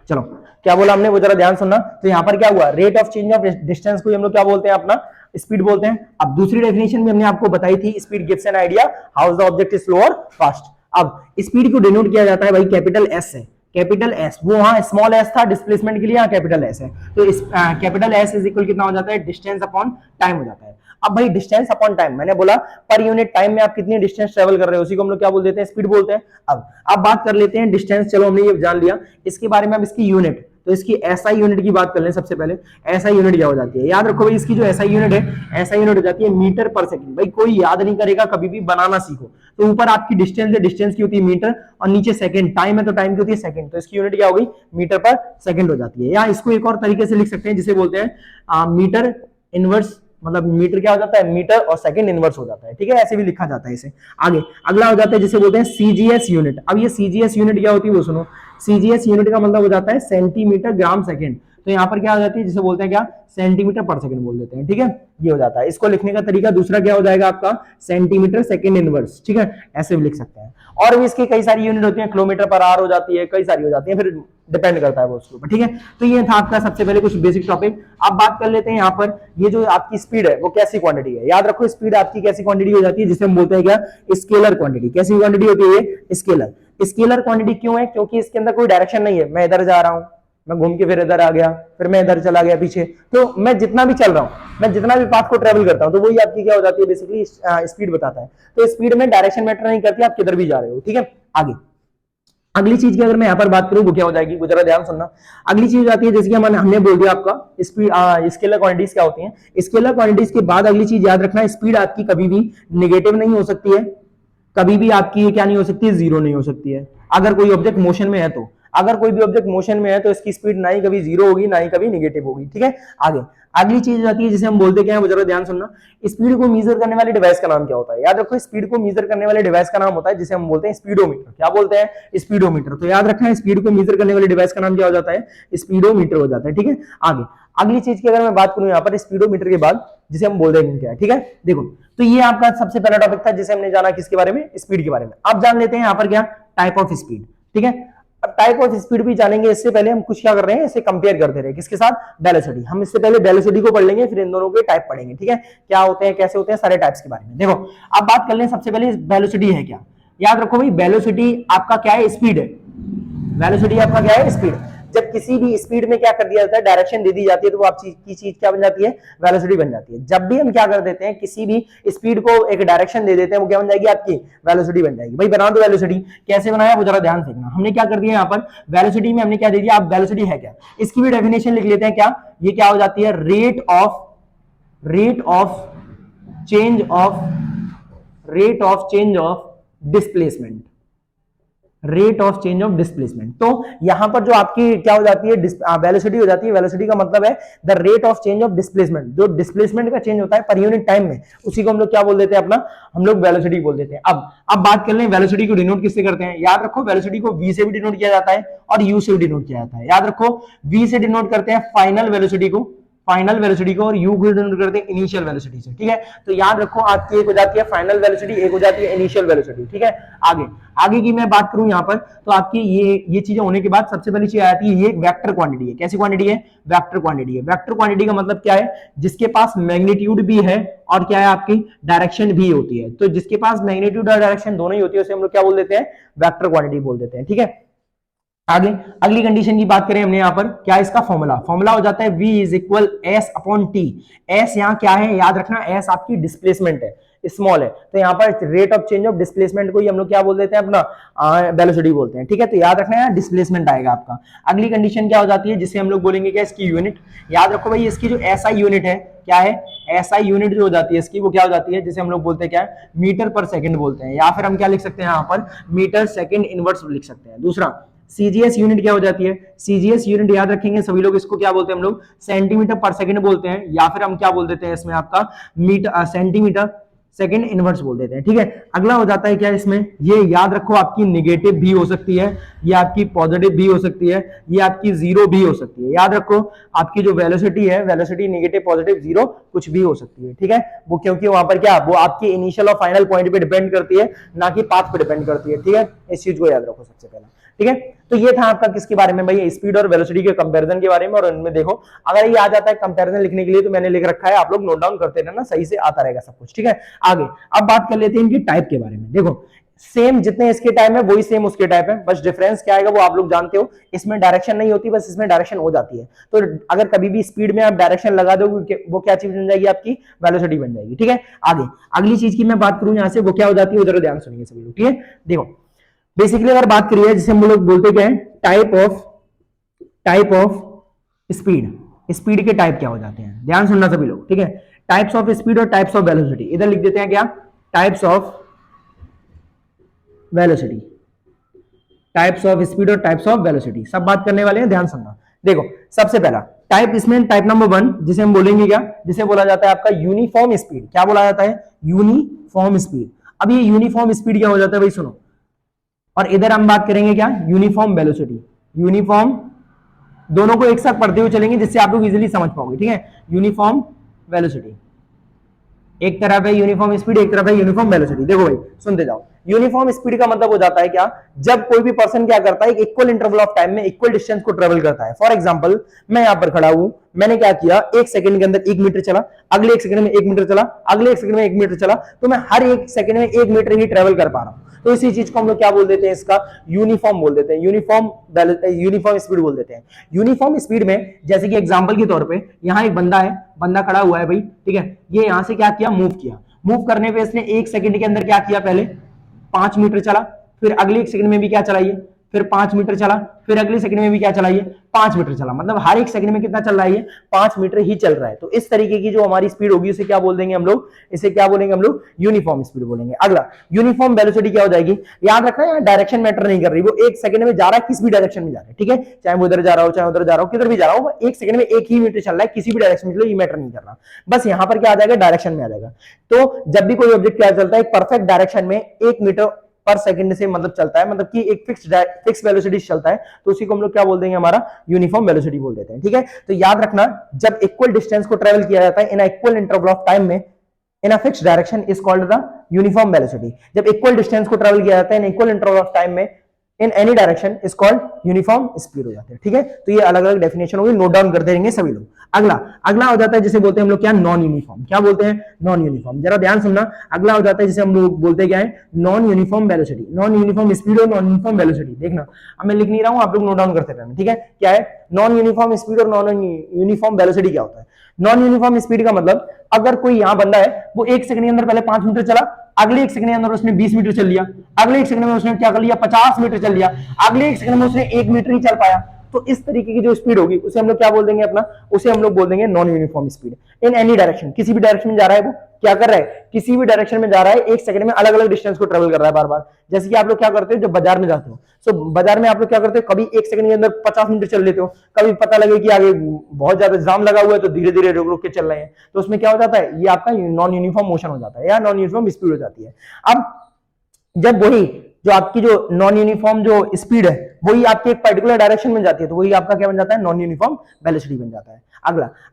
चलो क्या बोला हमने वो जरा ध्यान सुनना। तो यहां पर क्या हुआ, rate of change of distance को हम लोग क्या बोलते हैं, अपना स्पीड बोलते हैं। अब दूसरी डेफिनेशन भी हमने आपको बताई थी, speed gives an idea how the object is slow और फास्ट। अब स्पीड को डिनोट किया जाता है भाई कैपिटल एस से, कैपिटल एस, वो वहां स्मॉल एस था डिस्प्लेसमेंट के लिए, यहाँ कैपिटल एस है। तो इस कैपिटल एस इज इक्वल कितना हो जाता है, डिस्टेंस अपॉन टाइम हो जाता है। अब भाई डिस्टेंस अपॉन टाइम, मैंने बोला पर यूनिट टाइम में आप कितनी डिस्टेंस ट्रेवल कर रहे हो उसी को हम लोग क्या बोल देते हैं, स्पीड बोलते हैं। अब बात कर लेते हैं डिस्टेंस, चलो हमने ये जान लिया, इसके बारे में अब इसकी यूनिट, तो इसकी एसआई यूनिट की बात कर लें सबसे पहले। एसआई यूनिट क्या हो जाती है, याद रखो भाई इसकी जो एसआई यूनिट है, एसआई यूनिट हो जाती है मीटर पर सेकंड। भाई कोई याद नहीं करेगा, कभी भी बनाना सीखो। तो ऊपर आपकी डिस्टेंस है, डिस्टेंस की होती है मीटर, और नीचे सेकंड, टाइम है तो टाइम की होती है सेकंड, तो इसकी यूनिट क्या हो गई, मीटर पर सेकंड हो जाती है। या इसको एक और तरीके से लिख सकते हैं जिसे बोलते हैं मीटर इनवर्स, मतलब मीटर क्या हो जाता है, मीटर और सेकंड इनवर्स हो जाता है। ठीक है, ऐसे भी लिखा जाता है इसे। आगे अगला हो जाता है जिसे बोलते हैं सीजीएस यूनिट। अब ये सीजीएस यूनिट क्या होती है वो सुनो, सीजीएस यूनिट का मतलब हो जाता है सेंटीमीटर ग्राम सेकंड। तो यहाँ पर क्या हो जाती है, जिसे बोलते हैं क्या, सेंटीमीटर पर सेकंड बोल देते हैं। ठीक है, ये हो जाता है। इसको लिखने का तरीका दूसरा क्या हो जाएगा आपका, सेंटीमीटर सेकंड इनवर्स। ठीक है, ऐसे भी लिख सकते हैं। और भी इसकी कई सारी यूनिट होती है, किलोमीटर पर आवर हो जाती है, कई सारी हो जाती है, फिर डिपेंड करता है वो उसके ऊपर। ठीक है, तो ये था आपका सबसे पहले कुछ बेसिक टॉपिक। अब बात कर लेते हैं यहाँ पर, ये जो आपकी स्पीड है वो कैसी क्वांटिटी है। याद रखो स्पीड आपकी कैसी क्वांटिटी हो जाती है, जिसे हम बोलते हैं क्या, स्केलर क्वांटिटी। कैसी क्वांटिटी होती है, स्केलर। स्केलर क्वांटिटी क्यों है, क्योंकि इसके अंदर कोई डायरेक्शन नहीं है, मैं इधर जा रहा हूं, मैं घूम के फिर इधर आ गया, फिर मैं इधर चला गया पीछे, तो मैं जितना भी चल रहा हूं, मैं जितना भी पाथ को ट्रेवल करता हूं, तो वही आपकी क्या हो जाती है, बेसिकली स्पीड बताता है। तो स्पीड में डायरेक्शन मैटर नहीं करती, आप किधर भी जा रहे हो। ठीक है, आगे अगली चीज की अगर मैं यहाँ पर बात करूं वो क्या हो जाएगी, वो जरा ध्यान सुनना। अगली चीज आती है जैसे कि हमने बोल दिया आपका स्पीड, स्केलर क्वांटिटीज क्या होती हैं। स्केलर क्वांटिटीज के बाद अगली चीज याद रखना, स्पीड आपकी कभी भी नेगेटिव नहीं हो सकती है, कभी भी आपकी क्या नहीं हो सकती है, जीरो नहीं हो सकती है। अगर कोई ऑब्जेक्ट मोशन में है तो, अगर कोई भी ऑब्जेक्ट मोशन में है तो इसकी स्पीड ना ही कभी जीरो होगी ना ही कभी नेगेटिव होगी। ठीक है, आगे अगली चीज आती है जिसे हम बोलते क्या है, वो जरा ध्यान सुनना। स्पीड को मेजर करने वाले डिवाइस का नाम क्या होता है? याद रखो, स्पीड को मेजर करने वाले डिवाइस का नाम होता है जिसे हम बोलते हैं स्पीडोमीटर। क्या बोलते हैं? स्पीडोमीटर। तो याद रखना है, स्पीड को मेजर करने वाले डिवाइस का नाम क्या हो जाता है? स्पीडोमीटर हो जाता है। ठीक है, आगे अगली चीज की अगर मैं बात करूं यहाँ पर स्पीडोमीटर के बाद, जिसे हम बोल देंगे क्या है। ठीक है, देखो, तो ये आपका सबसे पहला टॉपिक था जिसे हमने जाना किसके बारे में? स्पीड के बारे में। अब जान लेते हैं यहाँ पर क्या टाइप ऑफ स्पीड। ठीक है, अब टाइप ऑफ स्पीड भी जानेंगे, इससे पहले हम कुछ क्या कर रहे हैं, इसे कंपेयर करते रहे किसके साथ? वेलोसिटी। हम इससे पहले वेलोसिटी को पढ़ लेंगे, फिर इन दोनों के टाइप पढ़ेंगे। ठीक है, क्या होते हैं, कैसे होते हैं, सारे टाइप्स के बारे में। देखो, अब बात कर लें सबसे पहले वेलोसिटी है क्या। याद रखो भाई, वेलोसिटी आपका क्या है? स्पीड है। वेलोसिटी आपका क्या है? स्पीड। जब किसी भी स्पीड में क्या कर दिया जाता है, डायरेक्शन दे दी जाती है, तो वो आप चीज क्या बन जाती है? वेलोसिटी बन जाती है। जब भी हम क्या कर देते हैं, किसी भी स्पीड को एक डायरेक्शन दे देते हैं, वो क्या बन जाएगी? आपकी वेलोसिटी बन जाएगी। भाई बना दो वेलोसिटी, कैसे बनाया वो जरा ध्यान देखना। हमने क्या कर दिया यहाँ पर, वेलोसिटी में हमने क्या दे दिया, आप वेलोसिटी है क्या, इसकी भी डेफिनेशन लिख लेते हैं। क्या ये क्या हो जाती है? Rate of change of displacement. Rate of change of displacement. तो यहां पर जो आपकी क्या हो जाती है, वेलोसिटी हो जाती है। वेलोसिटी का मतलब है the rate of change of displacement. जो डिस्प्लेसमेंट का चेंज होता है पर यूनिट टाइम में, उसी को हम लोग क्या बोल देते हैं? अपना हम लोग वेलोसिटी बोल देते हैं। अब बात कर लें वेलोसिटी को डिनोट किससे करते हैं। याद रखो, वेलोसिटी को v से भी डिनोट किया जाता है और u से भी डिनोट किया जाता है। याद रखो, v से डिनोट करते हैं फाइनल वेलोसिटी को, और u को डिनोट करते हैं इनिशियल वेलोसिटी से। ठीक है, तो याद रखो, आपकी एक हो जाती है फाइनल वेलोसिटी, एक हो जाती है इनिशियल वेलोसिटी। ठीक है, आगे की मैं बात करूं यहाँ पर, तो आपकी ये चीजें होने के बाद सबसे पहली चीज आती है, ये एक वेक्टर क्वांटिटी है। कैसी क्वांटिटी है? वेक्टर क्वांटिटी है। वेक्टर क्वांटिटी का मतलब क्या है? जिसके पास मैग्नीट्यूड भी है और क्या है, आपकी डायरेक्शन भी होती है। तो जिसके पास मैग्नीट्यूड और डायरेक्शन दोनों ही होती है, उसे हम लोग क्या बोल देते हैं? वेक्टर क्वांटिटी बोल देते हैं। ठीक है, आगे अगली कंडीशन की बात करें हमने यहाँ पर, क्या इसका फॉर्मूला हो जाता है v is equal S upon T. S यहाँ क्या है? याद रखना, एस आपकी डिस्प्लेसमेंट है, स्मॉल है, तो यहाँ पर rate of change of displacement को ही हम लोग क्या बोल देते हैं? अपना वेलोसिटी बोलते हैं। ठीक है, तो याद रखना है डिस्प्लेसमेंट आएगा आपका। अगली कंडीशन क्या हो जाती है, जिसे हम लोग बोलेंगे क्या? इसकी यूनिट। याद रखो भाई, इसकी जो एसआई यूनिट है, क्या है? एसआई यूनिट जो हो जाती है इसकी, वो क्या हो जाती है? जिसे हम लोग बोलते हैं क्या? मीटर पर सेकंड बोलते हैं, या फिर हम क्या लिख सकते हैं यहाँ पर? मीटर सेकंड इनवर्स लिख सकते हैं। दूसरा सीजीएस यूनिट क्या हो जाती है? सीजीएस यूनिट याद रखेंगे सभी लोग, इसको क्या बोलते हैं हम लोग? सेंटीमीटर पर सेकंड बोलते हैं, या फिर हम क्या बोल देते हैं इसमें आपका? मीटर सेंटीमीटर सेकंड इनवर्स बोल देते हैं। ठीक है, अगला हो जाता है क्या इसमें? ये याद रखो, आपकी निगेटिव भी हो सकती है, ये आपकी पॉजिटिव भी हो सकती है, ये आपकी जीरो भी हो सकती है। याद रखो, आपकी जो वेलोसिटी है, वेलोसिटी निगेटिव, पॉजिटिव, जीरो कुछ भी हो सकती है। ठीक है, वो क्योंकि वहां पर क्या, वो आपकी इनिशियल और फाइनल पॉइंट पे डिपेंड करती है, ना कि पाथ पे डिपेंड करती है। ठीक है, इस चीज को याद रखो सबसे पहले। ठीक है, तो ये था आपका किसके बारे में भाई? स्पीड और वेलोसिटी के कंपैरिजन के बारे में। और इनमें देखो, अगर ये आ जाता है कंपैरिजन लिखने के लिए, तो मैंने लिख रखा है, आप लोग नोट डाउन करते रहना, सही से आता रहेगा सब कुछ। ठीक है, आगे अब बात कर लेते हैं इनकी टाइप के बारे में। देखो, सेम जितने इसके टाइप है वही सेम उसके टाइप है, बस डिफरेंस क्या आएगा वो आप लोग जानते हो। इसमें डायरेक्शन नहीं होती, बस इसमें डायरेक्शन हो जाती है। तो अगर कभी भी स्पीड में आप डायरेक्शन लगा दोगे, वो क्या चीज बन जाएगी? आपकी वेलोसिटी बन जाएगी। ठीक है, आगे अगली चीज की मैं बात करूं यहां से, वो क्या हो जाती है? उधर ध्यान सुनिए सभी लोग। ठीक है, देखो, बेसिकली अगर बात करिए, जिसे हम लोग बोलते क्या है? टाइप ऑफ स्पीड के टाइप क्या हो जाते हैं? ध्यान सुनना सभी लोग। ठीक है, टाइप्स ऑफ स्पीड और टाइप्स ऑफ वेलोसिटी, इधर लिख देते हैं क्या? Types of velocity, types of speed और टाइप्स ऑफ वेलोसिटी, सब बात करने वाले हैं, ध्यान सुनना। देखो, सबसे पहला टाइप, इसमें टाइप नंबर 1 जिसे हम बोलेंगे क्या? जिसे बोला जाता है आपका यूनिफॉर्म स्पीड। क्या बोला जाता है? Uniform speed. अब ये यूनिफॉर्म स्पीड क्या हो जाता है भाई? सुनो, और इधर हम बात करेंगे क्या? Uniform velocity. यूनिफॉर्म, दोनों को एक साथ पढ़ते हुए चलेंगे जिससे आप लोग इजीली समझ पाओगे। ठीक है, यूनिफॉर्म वेलोसिटी एक तरफ है, यूनिफॉर्म स्पीड एक तरफ है, यूनिफॉर्म वेलोसिटी। देखो भाई, सुनते जाओ। यूनिफॉर्म स्पीड का मतलब हो जाता है क्या? जब कोई भी पर्सन क्या करता है, एक इक्वल इंटरवल ऑफ टाइम में इक्वल डिस्टेंस को ट्रेवल करता है। फॉर एग्जांपल, मैं यहां पर खड़ा हूं, मैंने क्या किया, 1 सेकंड के अंदर 1 मीटर चला, अगले 1 सेकंड में 1 मीटर चला, अगले 1 सेकंड में 1 मीटर चला, तो मैं हर 1 सेकंड में 1 मीटर ही ट्रेवल कर पा रहा हूं। तो इसी चीज को हम लोग क्या बोल देते हैं? इसका यूनिफॉर्म बोल देते हैं, यूनिफॉर्म स्पीड बोल देते हैं। यूनिफॉर्म स्पीड में, जैसे कि एग्जांपल के तौर पे, यहाँ एक बंदा है, बंदा खड़ा हुआ है भाई, ठीक है, ये यहां से क्या किया? मूव करने पे इसने 1 सेकंड के अंदर क्या किया? पहले 5 मीटर चला, फिर अगले 1 सेकंड में भी क्या चलाइए? फिर 5 मीटर चला, फिर अगले सेकंड में भी क्या चला, ये 5 मीटर चला, मतलब हर एक सेकंड में कितना चल रहा है, ये 5 मीटर ही चल रहा है। तो इस तरीके की जो हमारी स्पीड होगी उसे क्या बोल देंगे हम लोग, इसे क्या बोलेंगे हम लोग, यूनिफॉर्म स्पीड बोलेंगे। अगला यूनिफॉर्म वेलोसिटी क्या हो जाएगी, याद रखना यहाँ डायरेक्शन मैटर नहीं कर रही, वो एक सेकंड में जा रहा है, किस भी डायरेक्शन में जा रहा है, ठीक है, चाहे वो उधर जा रहा हो, चाहे उधर जा रहा हो, किधर भी जा रहा हो, एक सेकंड में एक ही मीटर चल रहा है, किसी भी डायरेक्शन में, ये मैटर नहीं कर रहा, बस यहाँ पर क्या आ जाएगा, डायरेक्शन में आ जाएगा। तो जब भी कोई ऑब्जेक्ट क्या चलता है, एक परफेक्ट डायरेक्शन में 1 मीटर पर सेकंड से मतलब चलता है, मतलब कि एक फिक्स वेलोसिटी चलता है, तो उसी को हम लोग क्या बोल देंगे, हमारा यूनिफॉर्म वेलोसिटी बोल देते हैं, ठीक है। तो याद रखना, जब इक्वल डिस्टेंस को ट्रेवल किया जाता है in equal interval of time में in a fixed direction is called the uniform velocity. जब इक्वल डिस्टेंस को ट्रेवल किया जाता है in equal interval of time में in any direction is called uniform speed हो जाते हैं, ठीक है। तो ये अलग अलग डेफिनेशन होगी, नोट डाउन करते रहेंगे सभी लोग। अगला हो जाता है जिसे बोलते हैं हम लोग क्या, नॉन यूनिफॉर्म। क्या बोलते हैं, नॉन यूनिफॉर्म। जरा ध्यान सुनना, अगला हो जाता है जिसे हम लोग बोलते हैं क्या है, non uniform velocity. Non uniform speed और नॉन यूनिफॉर्म वेलोसिटी, देखना अब मैं लिख नहीं रहा हूं, आप लोग नोट डाउन करते रहना, ठीक है। क्या है नॉन यूनिफॉर्म स्पीड और नॉन यूनिफॉर्म वेलोसिटी क्या होता है। नॉन यूनिफॉर्म स्पीड का मतलब, अगर कोई यहां बंदा है, वो एक सेकंड के अंदर पहले 5 मीटर चला, अगले एक सेकंड के अंदर उसने 20 मीटर चल लिया, अगले एक सेकंड में उसने क्या कर लिया, 50 मीटर चल लिया, अगले एक सेकंड में उसने 1 मीटर ही चल पाया, तो इस तरीके की जो स्पीड होगी उसे हम लोग क्या बोल देंगे अपना, उसे हम लोग बोल देंगे नॉन यूनिफॉर्म स्पीड। इन एनी डायरेक्शन, किसी भी डायरेक्शन में जा रहा है, वो क्या कर रहा है, किसी भी डायरेक्शन में जा रहा है, एक सेकंड में अलग अलग डिस्टेंस को ट्रेवल कर रहा है बार बार। जैसे कि आप लोग क्या करते हो जब बाजार में जाते हो, सो बाजार में आप लोग क्या करते हो, कभी एक सेकंड के अंदर 50 मीटर चल लेते हो, कभी पता लगे कि आगे बहुत ज्यादा जाम लगा हुआ है तो धीरे धीरे रुक रुक के चल रहे हैं, तो उसमें क्या हो जाता है, ये आपका नॉन यूनिफॉर्म मोशन हो जाता है या नॉन यूनिफॉर्म स्पीड हो जाती है। अब जब वही जो आपकी जो नॉन यूनिफॉर्म जो स्पीड है वही आपके एक पर्टिकुलर डायरेक्शन में जाती है, तो वही आपका क्या बन जाता है, नॉन यूनिफॉर्म वेलोसिटी बन जाता है।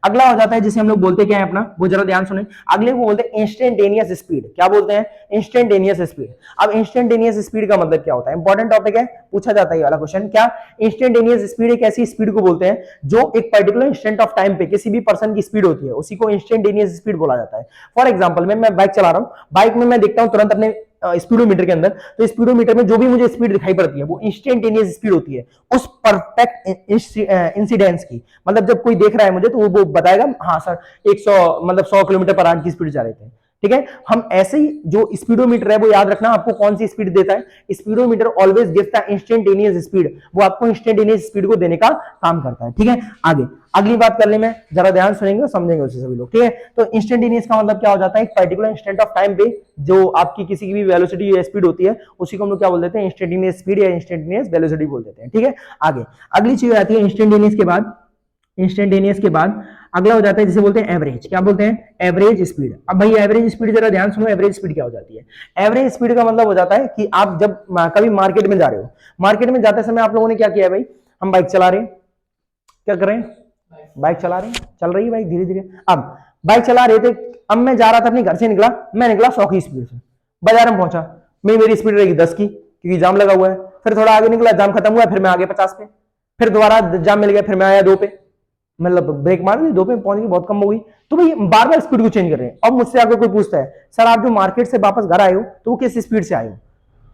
अगला हो जाता है जिसे हम लोग बोलते क्या है अपना, वो जरा ध्यान सुने, अगले को बोलते हैं इंस्टेंटेनियस स्पीड। क्या बोलते हैं, इंस्टेंटेनियस स्पीड। अब इंस्टेंटेनियस स्पीड का मतलब क्या होता है, इंपॉर्टेंट टॉपिक है, पूछा जाता है ये वाला क्वेश्चन। क्या इंस्टेंटेनियस स्पीड एक ऐसी स्पीड को बोलते हैं जो एक पर्टिकुलर इंस्टेंट ऑफ टाइम पे किसी भी पर्सन की स्पीड होती है, उसी को इंस्टेंटेनियस स्पीड बोला जाता है। फॉर एग्जाम्पल मैं बाइक चला रहा हूं, बाइक में मैं देखता हूं तुरंत अपने स्पीडोमीटर के अंदर, तो स्पीडोमीटर में जो भी मुझे स्पीड दिखाई पड़ती है वो इंस्टेंटेनियस स्पीड होती है उस परफेक्ट इंसिडेंस की। मतलब जब कोई देख रहा है मुझे तो वो बताएगा हाँ सर 100 मतलब 100 किलोमीटर पर आवर की स्पीड जा रहे थे, ठीक है। हम ऐसे ही जो स्पीडोमीटर है वो याद रखना आपको कौन सी स्पीड देता है, speedometer always gives the instantaneous speed, वो आपको इंस्टेंटेनियस स्पीड को देने का काम करता है, ठीक है। आगे अगली बात कर ले, मैं जरा ध्यान सुनेंगे और समझेंगे उसे सभी लोग, ठीक है। तो इंस्टेंटेनियस का मतलब क्या हो जाता है, एक पर्टिकुलर इंस्टेंट ऑफ टाइम पे जो आपकी किसी की भी वेलोसिटी या स्पीड होती है उसी को हम लोग क्या बोल देते हैं, इंस्टेंटेनियस स्पीड या इंस्टेंटेनियस वेलोसिटी बोल देते हैं, ठीक है। आगे अगली चीज आती है इंस्टेंटेनियस के बाद अगला हो जाता है जिसे बोलते हैं एवरेज। क्या बोलते हैं, एवरेज स्पीड। अब भाई एवरेज स्पीड जरा ध्यान सुनो, एवरेज स्पीड क्या हो जाती है। एवरेज स्पीड का मतलब हो जाता है कि आप जब कभी मार्केट में जा रहे हो, मार्केट में जाते समय आप लोगों ने क्या किया है भाई, हम बाइक चला रहे हैं, क्या कर रहे हैं, बाइक चला रहे हैं, चल रही है बाइक धीरे धीरे। अब बाइक चला रहे थे, अब मैं जा रहा था अपने घर से निकला, मैं निकला 100 की स्पीड से, बाजार में पहुंचा, मेरी स्पीड रहेगी 10 की क्योंकि जाम लगा हुआ है। फिर थोड़ा आगे निकला, जाम खत्म हुआ, फिर मैं आगे 50 पे, फिर दोबारा जाम मिल गया, फिर मैं आया 2 पे, मतलब ब्रेक मार दी 2 पे पहुंच गई, बहुत कम हो गई। तो भाई बार बार स्पीड को चेंज कर रहे हैं। अब मुझसे आगे कोई पूछता है सर आप जो मार्केट से वापस घर आए हो तो वो किस स्पीड से आए हो,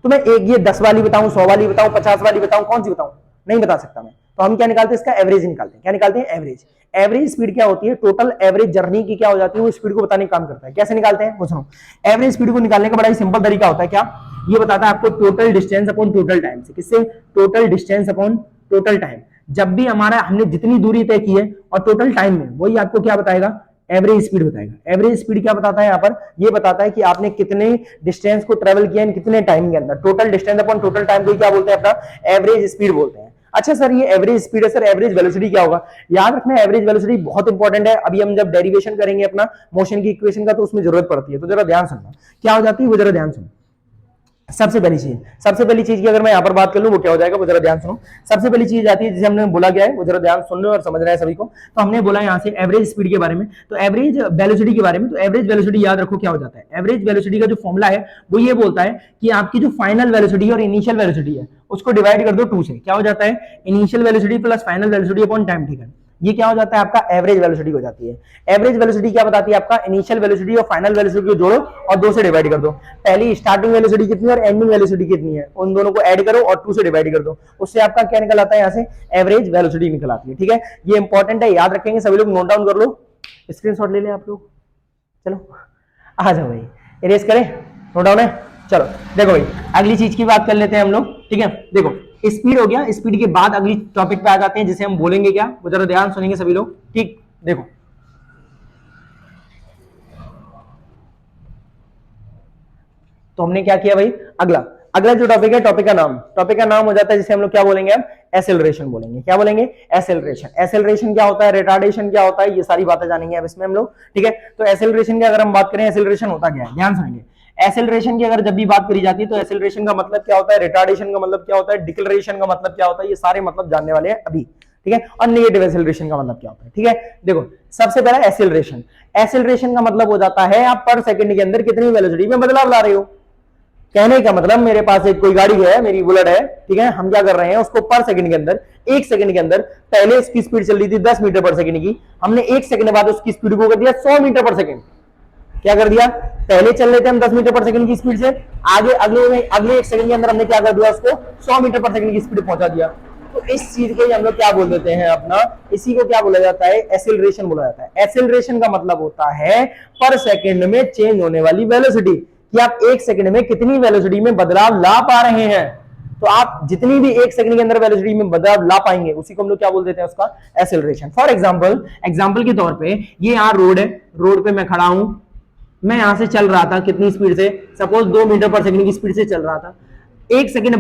तो मैं एक ये 10 वाली बताऊं, 100 वाली बताऊं, 50 वाली बताऊं, कौन सी बताऊं, नहीं बता सकता मैं। तो हम क्या निकालते हैं, इसका एवरेज निकालते हैं। क्या निकालते हैं, एवरेज। एवरेज स्पीड क्या होती है, टोटल एवरेज जर्नी की क्या हो जाती है, वो स्पीड को बताने का काम करता है। कैसे निकालते हैं वो सुनो, एवरेज स्पीड को निकालने का बड़ा ही सिंपल तरीका होता है। क्या ये बताता है आपको, total distance upon total time से। किससे, total distance upon total time. जब भी हमारा हमने जितनी दूरी तय की है और टोटल टाइम में, वही आपको क्या बताएगा, एवरेज स्पीड बताएगा। एवरेज स्पीड क्या बताता है यहाँ पर, ये बताता है कि आपने कितने डिस्टेंस को ट्रेवल किया इन कितने टाइम के अंदर। Total distance upon total time को क्या बोलते हैं, अपना एवरेज स्पीड बोलते हैं। अच्छा सर ये एवरेज स्पीड है, सर एवरेज वेलोसिटी क्या होगा। याद रखना एवरेज वेलोसिटी बहुत इंपॉर्टेंट है। अभी हम जब डेरिवेशन करेंगे अपना मोशन की इक्वेशन का तो उसमें जरूरत पड़ती है, तो जरा ध्यान सुनना क्या हो जाती है वो जरा ध्यान सुनो। सबसे पहली चीज की अगर मैं यहाँ पर बात कर लूं वो क्या हो जाएगा, वो जरा ध्यान सुनो। सबसे पहली चीज आती है जिसे हमने बोला गया है, वो जरा ध्यान सुन लो और समझ रहे हैं सभी को। तो हमने बोला यहाँ से एवरेज स्पीड के बारे में, तो एवरेज वेलोसिटी के बारे में। तो एवरेज वेलोसिटी याद रखो क्या हो जाता है। एवरेज वेलोसिटी का जो फॉर्मूला है वो ये बोलता है कि आपकी जो फाइनल वेलोसिटी और इनिशियल वेलोसिटी है उसको डिवाइड कर दो 2 से। क्या हो जाता है, initial velocity plus final velocity upon time, ठीक है। ये क्या हो जाता है, आपका एवरेज वेलोसिटी हो जाती है। एवरेज वेलोसिटी क्या बताती है, आपका इनिशियल वेलोसिटी और फाइनल वेलोसिटी को जोड़ो और 2 से डिवाइड कर दो। पहली स्टार्टिंग वेलोसिटी कितनी है और एंडिंग वेलोसिटी कितनी है, उन दोनों को ऐड करो और 2 से डिवाइड कर दो। उससे आपका क्या निकल आता है, यहाँ से एवरेज वेलोसिटी निकल आती है, ठीक है। ये इंपॉर्टेंट है, याद रखेंगे सभी लोग, नोट डाउन कर लो, स्क्रीनशॉट ले लें आप लोग। चलो आ जाओ भाई, इरेज करें, नोट डाउन है। चलो देखो भाई अगली चीज की बात कर लेते हैं हम लोग, ठीक है। देखो स्पीड हो गया, स्पीड के बाद अगली टॉपिक पे आ जाते हैं जिसे हम बोलेंगे क्या, वो जरा ध्यान सुनेंगे सभी लोग। ठीक, देखो तो हमने क्या किया भाई, अगला अगला जो टॉपिक है, टॉपिक का नाम हो जाता है जिसे हम लोग क्या बोलेंगे, अब एसेलरेशन बोलेंगे। क्या बोलेंगे, एसेलरेशन। एसेलरेशन क्या होता है, रिटार्डेशन क्या होता है, ये सारी बातें जानेंगे अब इसमें हम लोग। ठीक है, तो एसेलरेशन की अगर हम बात करें, एसेलरेशन होता क्या है, ध्यान सुनेंगे। एसेलरेशन की अगर जब भी बात करी जाती है तो एसेलरेशन का मतलब क्या होता है, रिटार्डेशन का मतलब क्या होता है, डिक्लेरेशन का मतलब क्या होता है, ये सारे मतलब जानने वाले हैं अभी। ठीक है, और नेगेटिव एसेलरेशन का मतलब क्या होता है। ठीक है, देखो सबसे पहला एसेलरेशन। एसेलरेशन का मतलब हो जाता है आप पर सेकंड के अंदर कितनी वेलोसिटी में बदलाव ला रहे हो। कहने का मतलब मेरे पास एक कोई गाड़ी है, मेरी बुलेट है, ठीक है, हम क्या कर रहे हैं उसको पर सेकंड के अंदर, एक सेकंड के अंदर, पहले इसकी स्पीड चल रही थी 10 मीटर पर सेकंड की, हमने एक सेकंड बाद उसकी स्पीड को कर दिया 100 मीटर पर सेकंड। क्या कर दिया, पहले चल रहे थे हम 10 मीटर पर सेकंड की स्पीड से, आगे अगले एक सेकंड के अंदर हमने क्या कर दिया, उसको 100 मीटर पर सेकंड की स्पीड पहुंचा दिया। तो इस चीज को हम लोग क्या बोल देते हैं अपना, इसी को क्या बोला जाता है, एसेलरेशन बोला जाता है। एसेलरेशन का मतलब होता है पर सेकंड में चेंज होने वाली वेलोसिटी, कि आप एक सेकंड में कितनी वेलोसिटी में बदलाव ला पा रहे हैं। तो आप जितनी भी एक सेकंड के अंदर वेलोसिटी में बदलाव ला पाएंगे उसी को हम लोग क्या बोल देते हैं, उसका एसेलरेशन। फॉर एग्जांपल के तौर पे ये यहाँ रोड है, रोड पे मैं खड़ा हूं, मैं यहां से चल रहा था कितनी स्पीड से, सपोज 2 मीटर पर सेकंड की स्पीड से चल रहा था। एक सेकंड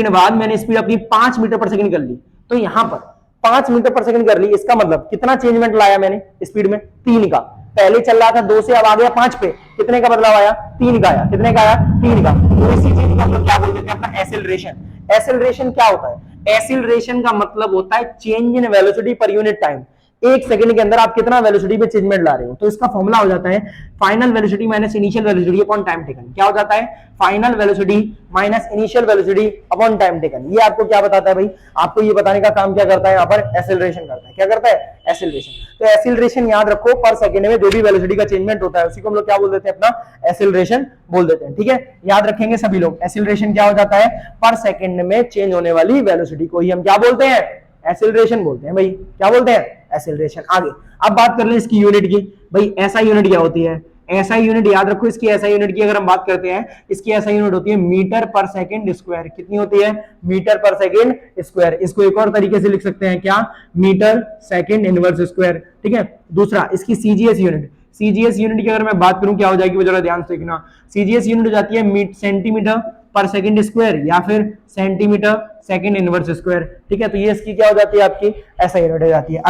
बाद मैंने स्पीड अपनी 5 मीटर पर सेकंड कर ली। तो यहां पर 5 मीटर पर सेकंड कर ली, इसका मतलब कितना चेंजमेंट लाया मैंने स्पीड में, 3 का। पहले चल रहा था 2 से, अब आ गया 5 पे, कितने का बदलाव आया, 3 का आया। कितने का आया, 3 का। तो इसी चीज को हम लोग क्या बोलते हैं, अपना एसेलरेशन। एसेलरेशन क्या होता है, एसेलरेशन का मतलब होता है change in velocity per unit time. एक सेकंड के अंदर आप कितना वेलोसिटी में चेंजमेंट ला रहे हो। तो इसका फॉर्मूला हो जाता है final velocity minus initial velocity upon time taken. क्या हो जाता है, final velocity minus initial velocity upon time taken. ये आपको क्या बताता है भाई, आपको ये बताने का काम क्या करता है, यहाँ पर एसेलरेशन करता है। क्या करता है, एसेलरेशन। तो एसेलरेशन याद रखो, पर सेकंड में जो भी वेलोसिटी का चेंजमेंट होता है उसी को हम लोग क्या बोल देते हैं, अपना एसेलरेशन बोल देते हैं। ठीक है, याद रखेंगे सभी लोग, एसेलरेशन क्या हो जाता है, पर सेकंड में चेंज होने वाली वेलोसिटी को ही हम क्या बोलते हैं, एसेलरेशन बोलते हैं भाई। क्या बोलते हैं, एसेलरेशन। आगे अब बात कर ले इसकी यूनिट की, भाई एसआई यूनिट क्या होती है, एसआई यूनिट याद रखो, इसकी एसआई यूनिट की अगर हम बात करते हैं, इसकी एसआई यूनिट होती है मीटर पर सेकंड स्क्वायर। कितनी होती है, मीटर पर सेकंड स्क्वायर। इसको एक और तरीके से लिख सकते हैं, क्या, मीटर सेकंड इनवर्स स्क्वायर। ठीक है, दूसरा इसकी सीजीएस यूनिट, सीजीएस यूनिट की अगर मैं बात करूं क्या हो जाएगी, वो जरा ध्यान से देखना। सीजीएस यूनिट हो जाती है सेंटीमीटर पर सेकंड स्क्वायर या फिर सेंटीमीटर सेकंड इनवर्स स्क्वायर। ठीक है, तो ये इसकी क्या हो जाती है, आपकी एसआई यूनिट हो जाती है।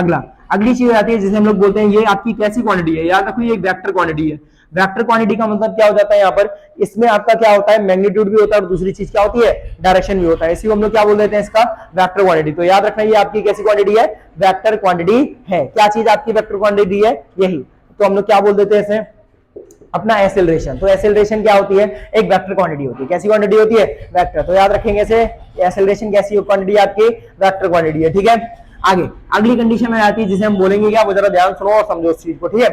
अगली चीज आती है जिसे हम लोग बोलते हैं, ये आपकी कैसी क्वांटिटी है, याद रखो ये एक वेक्टर क्वांटिटी है। वेक्टर क्वांटिटी का मतलब क्या हो जाता है, यहाँ पर इसमें आपका क्या होता है, मैग्नीट्यूड भी होता है और दूसरी चीज क्या होती है, डायरेक्शन भी होता है। इसी को हम लोग क्या बोल देते हैं, इसका वेक्टर क्वांटिटी। तो याद रखना ये आपकी कैसी क्वांटिटी है, वेक्टर क्वांटिटी है। क्या चीज आपकी वेक्टर क्वांटिटी है, यही। तो हम लोग क्या बोल देते हैं इसे, अपना एसेलरेशन। तो एसेलरेशन क्या होती है, एक वेक्टर क्वांटिटी होती है। कैसी क्वांटिटी होती है, वेक्टर। तो याद रखेंगे इसे, एसेलरेशन कैसी क्वांटिटी आपकी, वेक्टर क्वांटिटी है। ठीक है, आगे अगली कंडीशन में आती है जिसे हम बोलेंगे क्या, वो जरा ध्यान सुनो और समझो इस चीज को। ठीक है,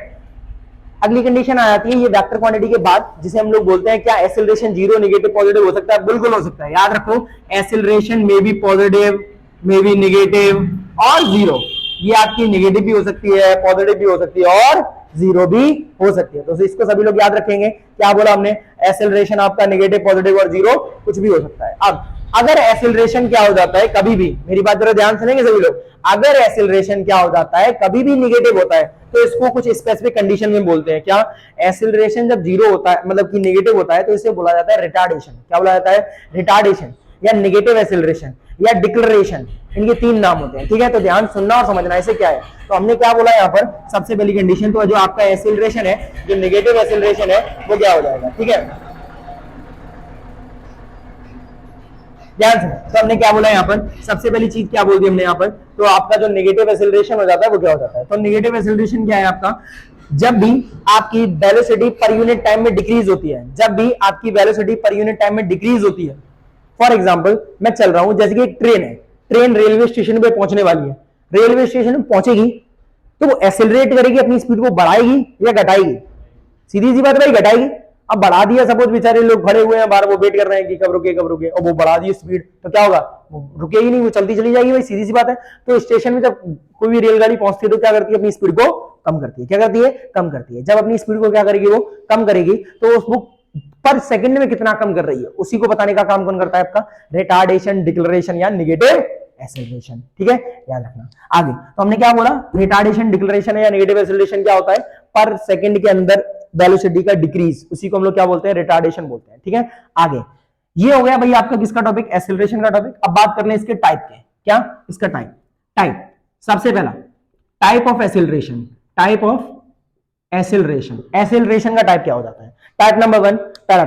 अगली कंडीशन आ जाती है ये वेक्टर क्वांटिटी के बाद, जिसे हम लोग बोलते हैं क्या, एसेलरेशन जीरो, नेगेटिव, पॉजिटिव हो सकता है, बिल्कुल हो सकता है। याद रखो एसेलरेशन में भी पॉजिटिव, में भी नेगेटिव और जीरो। ये आपकी नेगेटिव भी हो सकती है, पॉजिटिव भी हो सकती है और जीरो भी हो सकती है। तो इसको सभी लोग याद रखेंगे। क्या बोला हमने, एसेलरेशन आपका नेगेटिव, पॉजिटिव और जीरो कुछ भी हो सकता है। अब अगर एसेलरेशन क्या हो जाता है कभी भी, मेरी बात जरा ध्यान सुनेंगे सभी लोग, अगर एसेलरेशन क्या हो जाता है कभी भी नेगेटिव होता है तो इसको कुछ स्पेसिफिक कंडीशन में बोलते हैं। क्या, एसेलरेशन जब जीरो होता है, मतलब कि नेगेटिव होता है, तो इसे बोला जाता है रिटार्डेशन। क्या बोला जाता है, रिटार्डेशन या नेगेटिव एसेलरेशन या डिक्लेरेशन। इनके 3 नाम होते हैं। ठीक है, तो ध्यान सुनना और समझना इसे क्या है। तो हमने क्या बोला यहाँ पर, सबसे पहली कंडीशन तो जो आपका एसेलरेशन है, जो नेगेटिव एसेलरेशन है वो क्या हो जाएगा। ठीक है, ध्यान सुनो। तो हमने क्या बोला यहाँ पर, सबसे पहली चीज क्या बोल दी हमने यहाँ पर, तो आपका जो नेगेटिव एसेलरेशन हो जाता है वो क्या हो जाता है। तो नेगेटिव एसेलरेशन क्या है आपका, जब भी आपकी वेलोसिटी पर यूनिट टाइम में डिक्रीज होती है, जब भी आपकी वेलोसिटी पर यूनिट टाइम में डिक्रीज होती है। फॉर एग्जाम्पल मैं चल रहा हूं, जैसे कि एक ट्रेन है, ट्रेन रेलवे स्टेशन पे पहुंचने वाली है, रेलवे स्टेशन में पहुंचेगी तो वो एसेलरेट करेगी, अपनी स्पीड को बढ़ाएगी या घटाएगी, सीधी सी बात भाई घटाएगी। अब बढ़ा दिया, सपोज बेचारे लोग खड़े हुए हैं बाहर, वो वेट कर रहे हैं कि कब रुके, और वो बढ़ा दी स्पीड, तो क्या होगा, वो रुकेगी नहीं, वो चलती चली जाएगी भाई, सीधी सी बात है। तो स्टेशन में जब कोई भी रेलगाड़ी पहुंचती है तो क्या करती है, अपनी स्पीड को कम करती है। क्या करती है, कम करती है। जब अपनी स्पीड को क्या करेगी, वो कम करेगी, तो उसको पर सेकंड में कितना कम कर रही है, उसी को बताने का काम कौन करता है आपका रिटार्डेशन, डिक्लेरेशन या नेगेटिव एक्सेलरेशन। ठीक है, याद रखना। आगे तो हमने क्या बोला, रिटार्डेशन, डिक्लेरेशन या नेगेटिव एक्सेलरेशन क्या होता है, पर सेकंड के अंदर वेलोसिटी का डिक्रीज, उसी को हम लोग क्या बोलते हैं, रिटार्डेशन बोलते हैं। ठीक है, आगे ये हो गया भाई आपका किसका टॉपिक, एक्सेलरेशन का टॉपिक। अब बात कर लें इसके टाइप के, क्या इसका टाइप, सबसे पहला type of acceleration, type of acceleration, acceleration का टाइप क्या हो जाता है, टाइप नंबर 1, पहला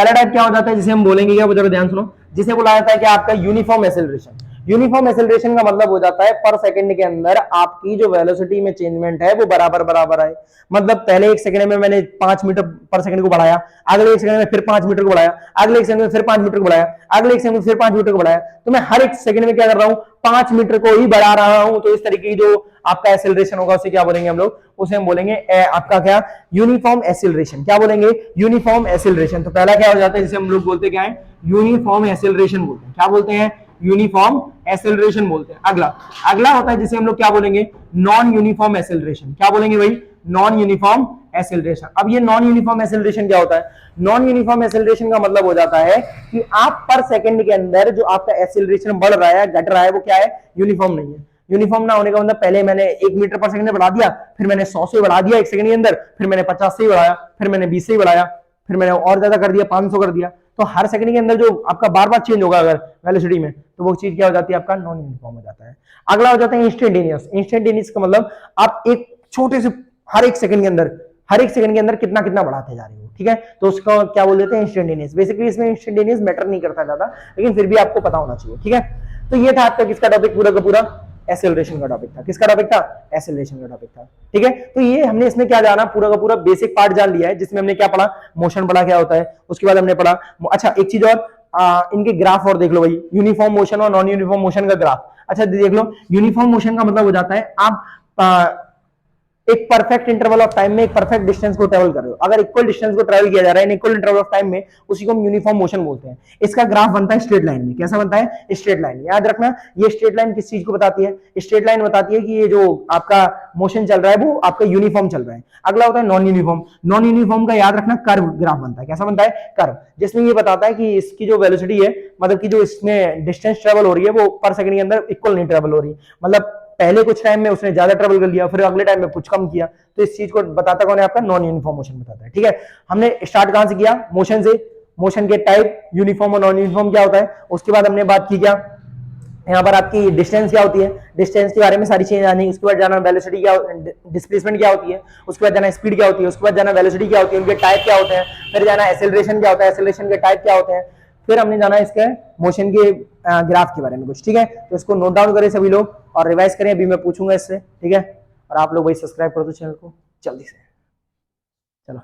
टाइप क्या हो जाता है जिसे हम बोलेंगे, क्या वो जरा ध्यान सुनो, जिसे बोला जाता है कि आपका यूनिफॉर्म एक्सेलरेशन। यूनिफॉर्म एक्सेलरेशन का मतलब हो जाता है पर सेकंड के अंदर आपकी जो वेलोसिटी में चेंजमेंट है वो बराबर आए। मतलब पहले 1 सेकंड में मैंने 5 मीटर पर सेकंड को बढ़ाया, अगले 1 सेकंड में फिर 5 मीटर को बढ़ाया, अगले 1 सेकंड में फिर 5 मीटर को बढ़ाया, अगले 1 सेकंड में फिर 5 मीटर को बढ़ाया, तो मैं हर 1 सेकंड में क्या कर रहा हूं, 5 मीटर को ही बढ़ा रहा हूं। तो इस तरीके की जो आपका एक्सेलरेशन होगा उसे क्या बोलेंगे हम लोग, उसे हम बोलेंगे आपका क्या, यूनिफॉर्म एक्सेलरेशन। क्या बोलेंगे, यूनिफॉर्म एक्सेलरेशन। तो पहला क्या हो जाता है जिसे हम लोग बोलते क्या है, यूनिफॉर्म एक्सेलरेशन बोलते हैं। क्या बोलते हैं, यूनिफॉर्म एक्सेलरेशन बोलते हैं। अगला होता है जिसे हम लोग क्या बोलेंगे, नॉन यूनिफॉर्म एक्सेलरेशन। क्या बोलेंगे भाई, नॉन यूनिफॉर्म एक्सेलरेशन। अब ये नॉन यूनिफॉर्म एक्सेलरेशन क्या होता है, नॉन यूनिफॉर्म एक्सेलरेशन का मतलब हो जाता है कि आप पर सेकंड के अंदर जो आपका एक्सेलरेशन बढ़ रहा है, घट रहा है, वो क्या है, यूनिफॉर्म नहीं है। यूनिफॉर्म ना होने का मतलब पहले मैंने 1 मीटर पर सेकंड में बढ़ा दिया, फिर मैंने 100 से बढ़ा दिया 1 सेकंड के अंदर, फिर मैंने 50 से बढ़ाया, फिर मैंने 20 से बढ़ाया, फिर मैंने और ज्यादा कर दिया, 500 कर दिया। तो हर सेकंड के अंदर जो आपका बार बार चेंज होगा अगर वेलोसिटी में, तो वो चीज क्या हो जाती है, आपका नॉन यूनिफॉर्म हो जाता है। अगला हो जाता है इंस्टेंटेनियस। इंस्टेंटेनियस का मतलब आप एक छोटे से हर एक सेकंड के अंदर कितना कितना बढ़ाते जा रहे हो। ठीक है, तो उसको क्या बोल देते हैं, इंस्टेंटेनियस। बेसिकली इसमें इंस्टेंटेनियस मैटर नहीं करता ज्यादा, लेकिन फिर भी आपको पता होना चाहिए। ठीक है, तो ये था आपका किसका टॉपिक, पूरा का पूरा एक्सेलरेशन का टॉपिक था। किसका टॉपिक था, एक्सेलरेशन का टॉपिक था। ठीक है, तो ये हमने इसमें क्या जाना, पूरा का पूरा बेसिक पार्ट जान लिया है, जिसमें हमने क्या पढ़ा, मोशन पढ़ा क्या होता है, उसके बाद हमने पढ़ा अच्छा एक चीज और, इनके ग्राफ और देख लो भाई, यूनिफॉर्म मोशन और नॉन यूनिफॉर्म मोशन का ग्राफ। अच्छा देख लो, यूनिफॉर्म मोशन का मतलब हो जाता है आप एक परफेक्ट इंटरवल ऑफ टाइम में एक परफेक्ट डिस्टेंस को ट्रेवल कर रहे हो। अगर इक्वल डिस्टेंस को ट्रेवल किया जा रहा है in equal interval of time में, उसी को हम यूनिफॉर्म मोशन बोलते हैं। इसका ग्राफ बनता है स्ट्रेट लाइन में। कैसा बनता है, स्ट्रेट लाइन। याद रखना, ये स्ट्रेट लाइन किस चीज को बताती है, स्ट्रेट लाइन बताती है कि ये जो आपका मोशन चल रहा है वो आपका यूनिफॉर्म चल रहा है। अगला होता है नॉन यूनिफॉर्म। नॉन यूनिफॉर्म का याद रखना कर्व ग्राफ बनता है। कैसा बनता है, कर्व, जिसमें ये बताता है कि इसकी जो वेलोसिटी है, मतलब कि जो इसमें डिस्टेंस ट्रेवल हो रही है वो पर सेकंड के अंदर इक्वल नहीं ट्रेवल हो रही, मतलब पहले कुछ टाइम में उसने ज्यादा ट्रेवल कर लिया, फिर अगले टाइम में कुछ कम किया। तो इस चीज को बताता कौन है, आपका नॉन यूनिफॉर्म मोशन बताता है। ठीक है, हमने स्टार्ट कहां से किया, मोशन से। मोशन के टाइप यूनिफॉर्म और नॉन यूनिफॉर्म क्या होता है, उसके बाद हमने बात की क्या, यहाँ पर आपकी डिस्टेंस क्या होती है, डिस्टेंस के बारे में सारी चीजें जानी। उसके बाद जाना वेलोसिटी क्या, डिस्प्लेसमेंट क्या होती है, उसके बाद जाना स्पीड क्या होती है, उसके बाद जाना वेलोसिटी क्या होती है, उनके टाइप क्या होते हैं, फिर जाना एक्सेलरेशन क्या होता है, एक्सेलरेशन के टाइप क्या होते हैं, फिर हमने जाना इसके मोशन के ग्राफ के बारे में कुछ। ठीक है, तो इसको नोट डाउन करें सभी लोग और रिवाइज करें, अभी मैं पूछूंगा इससे। ठीक है, और आप लोग भाई सब्सक्राइब कर दो चैनल को जल्दी से। चलो।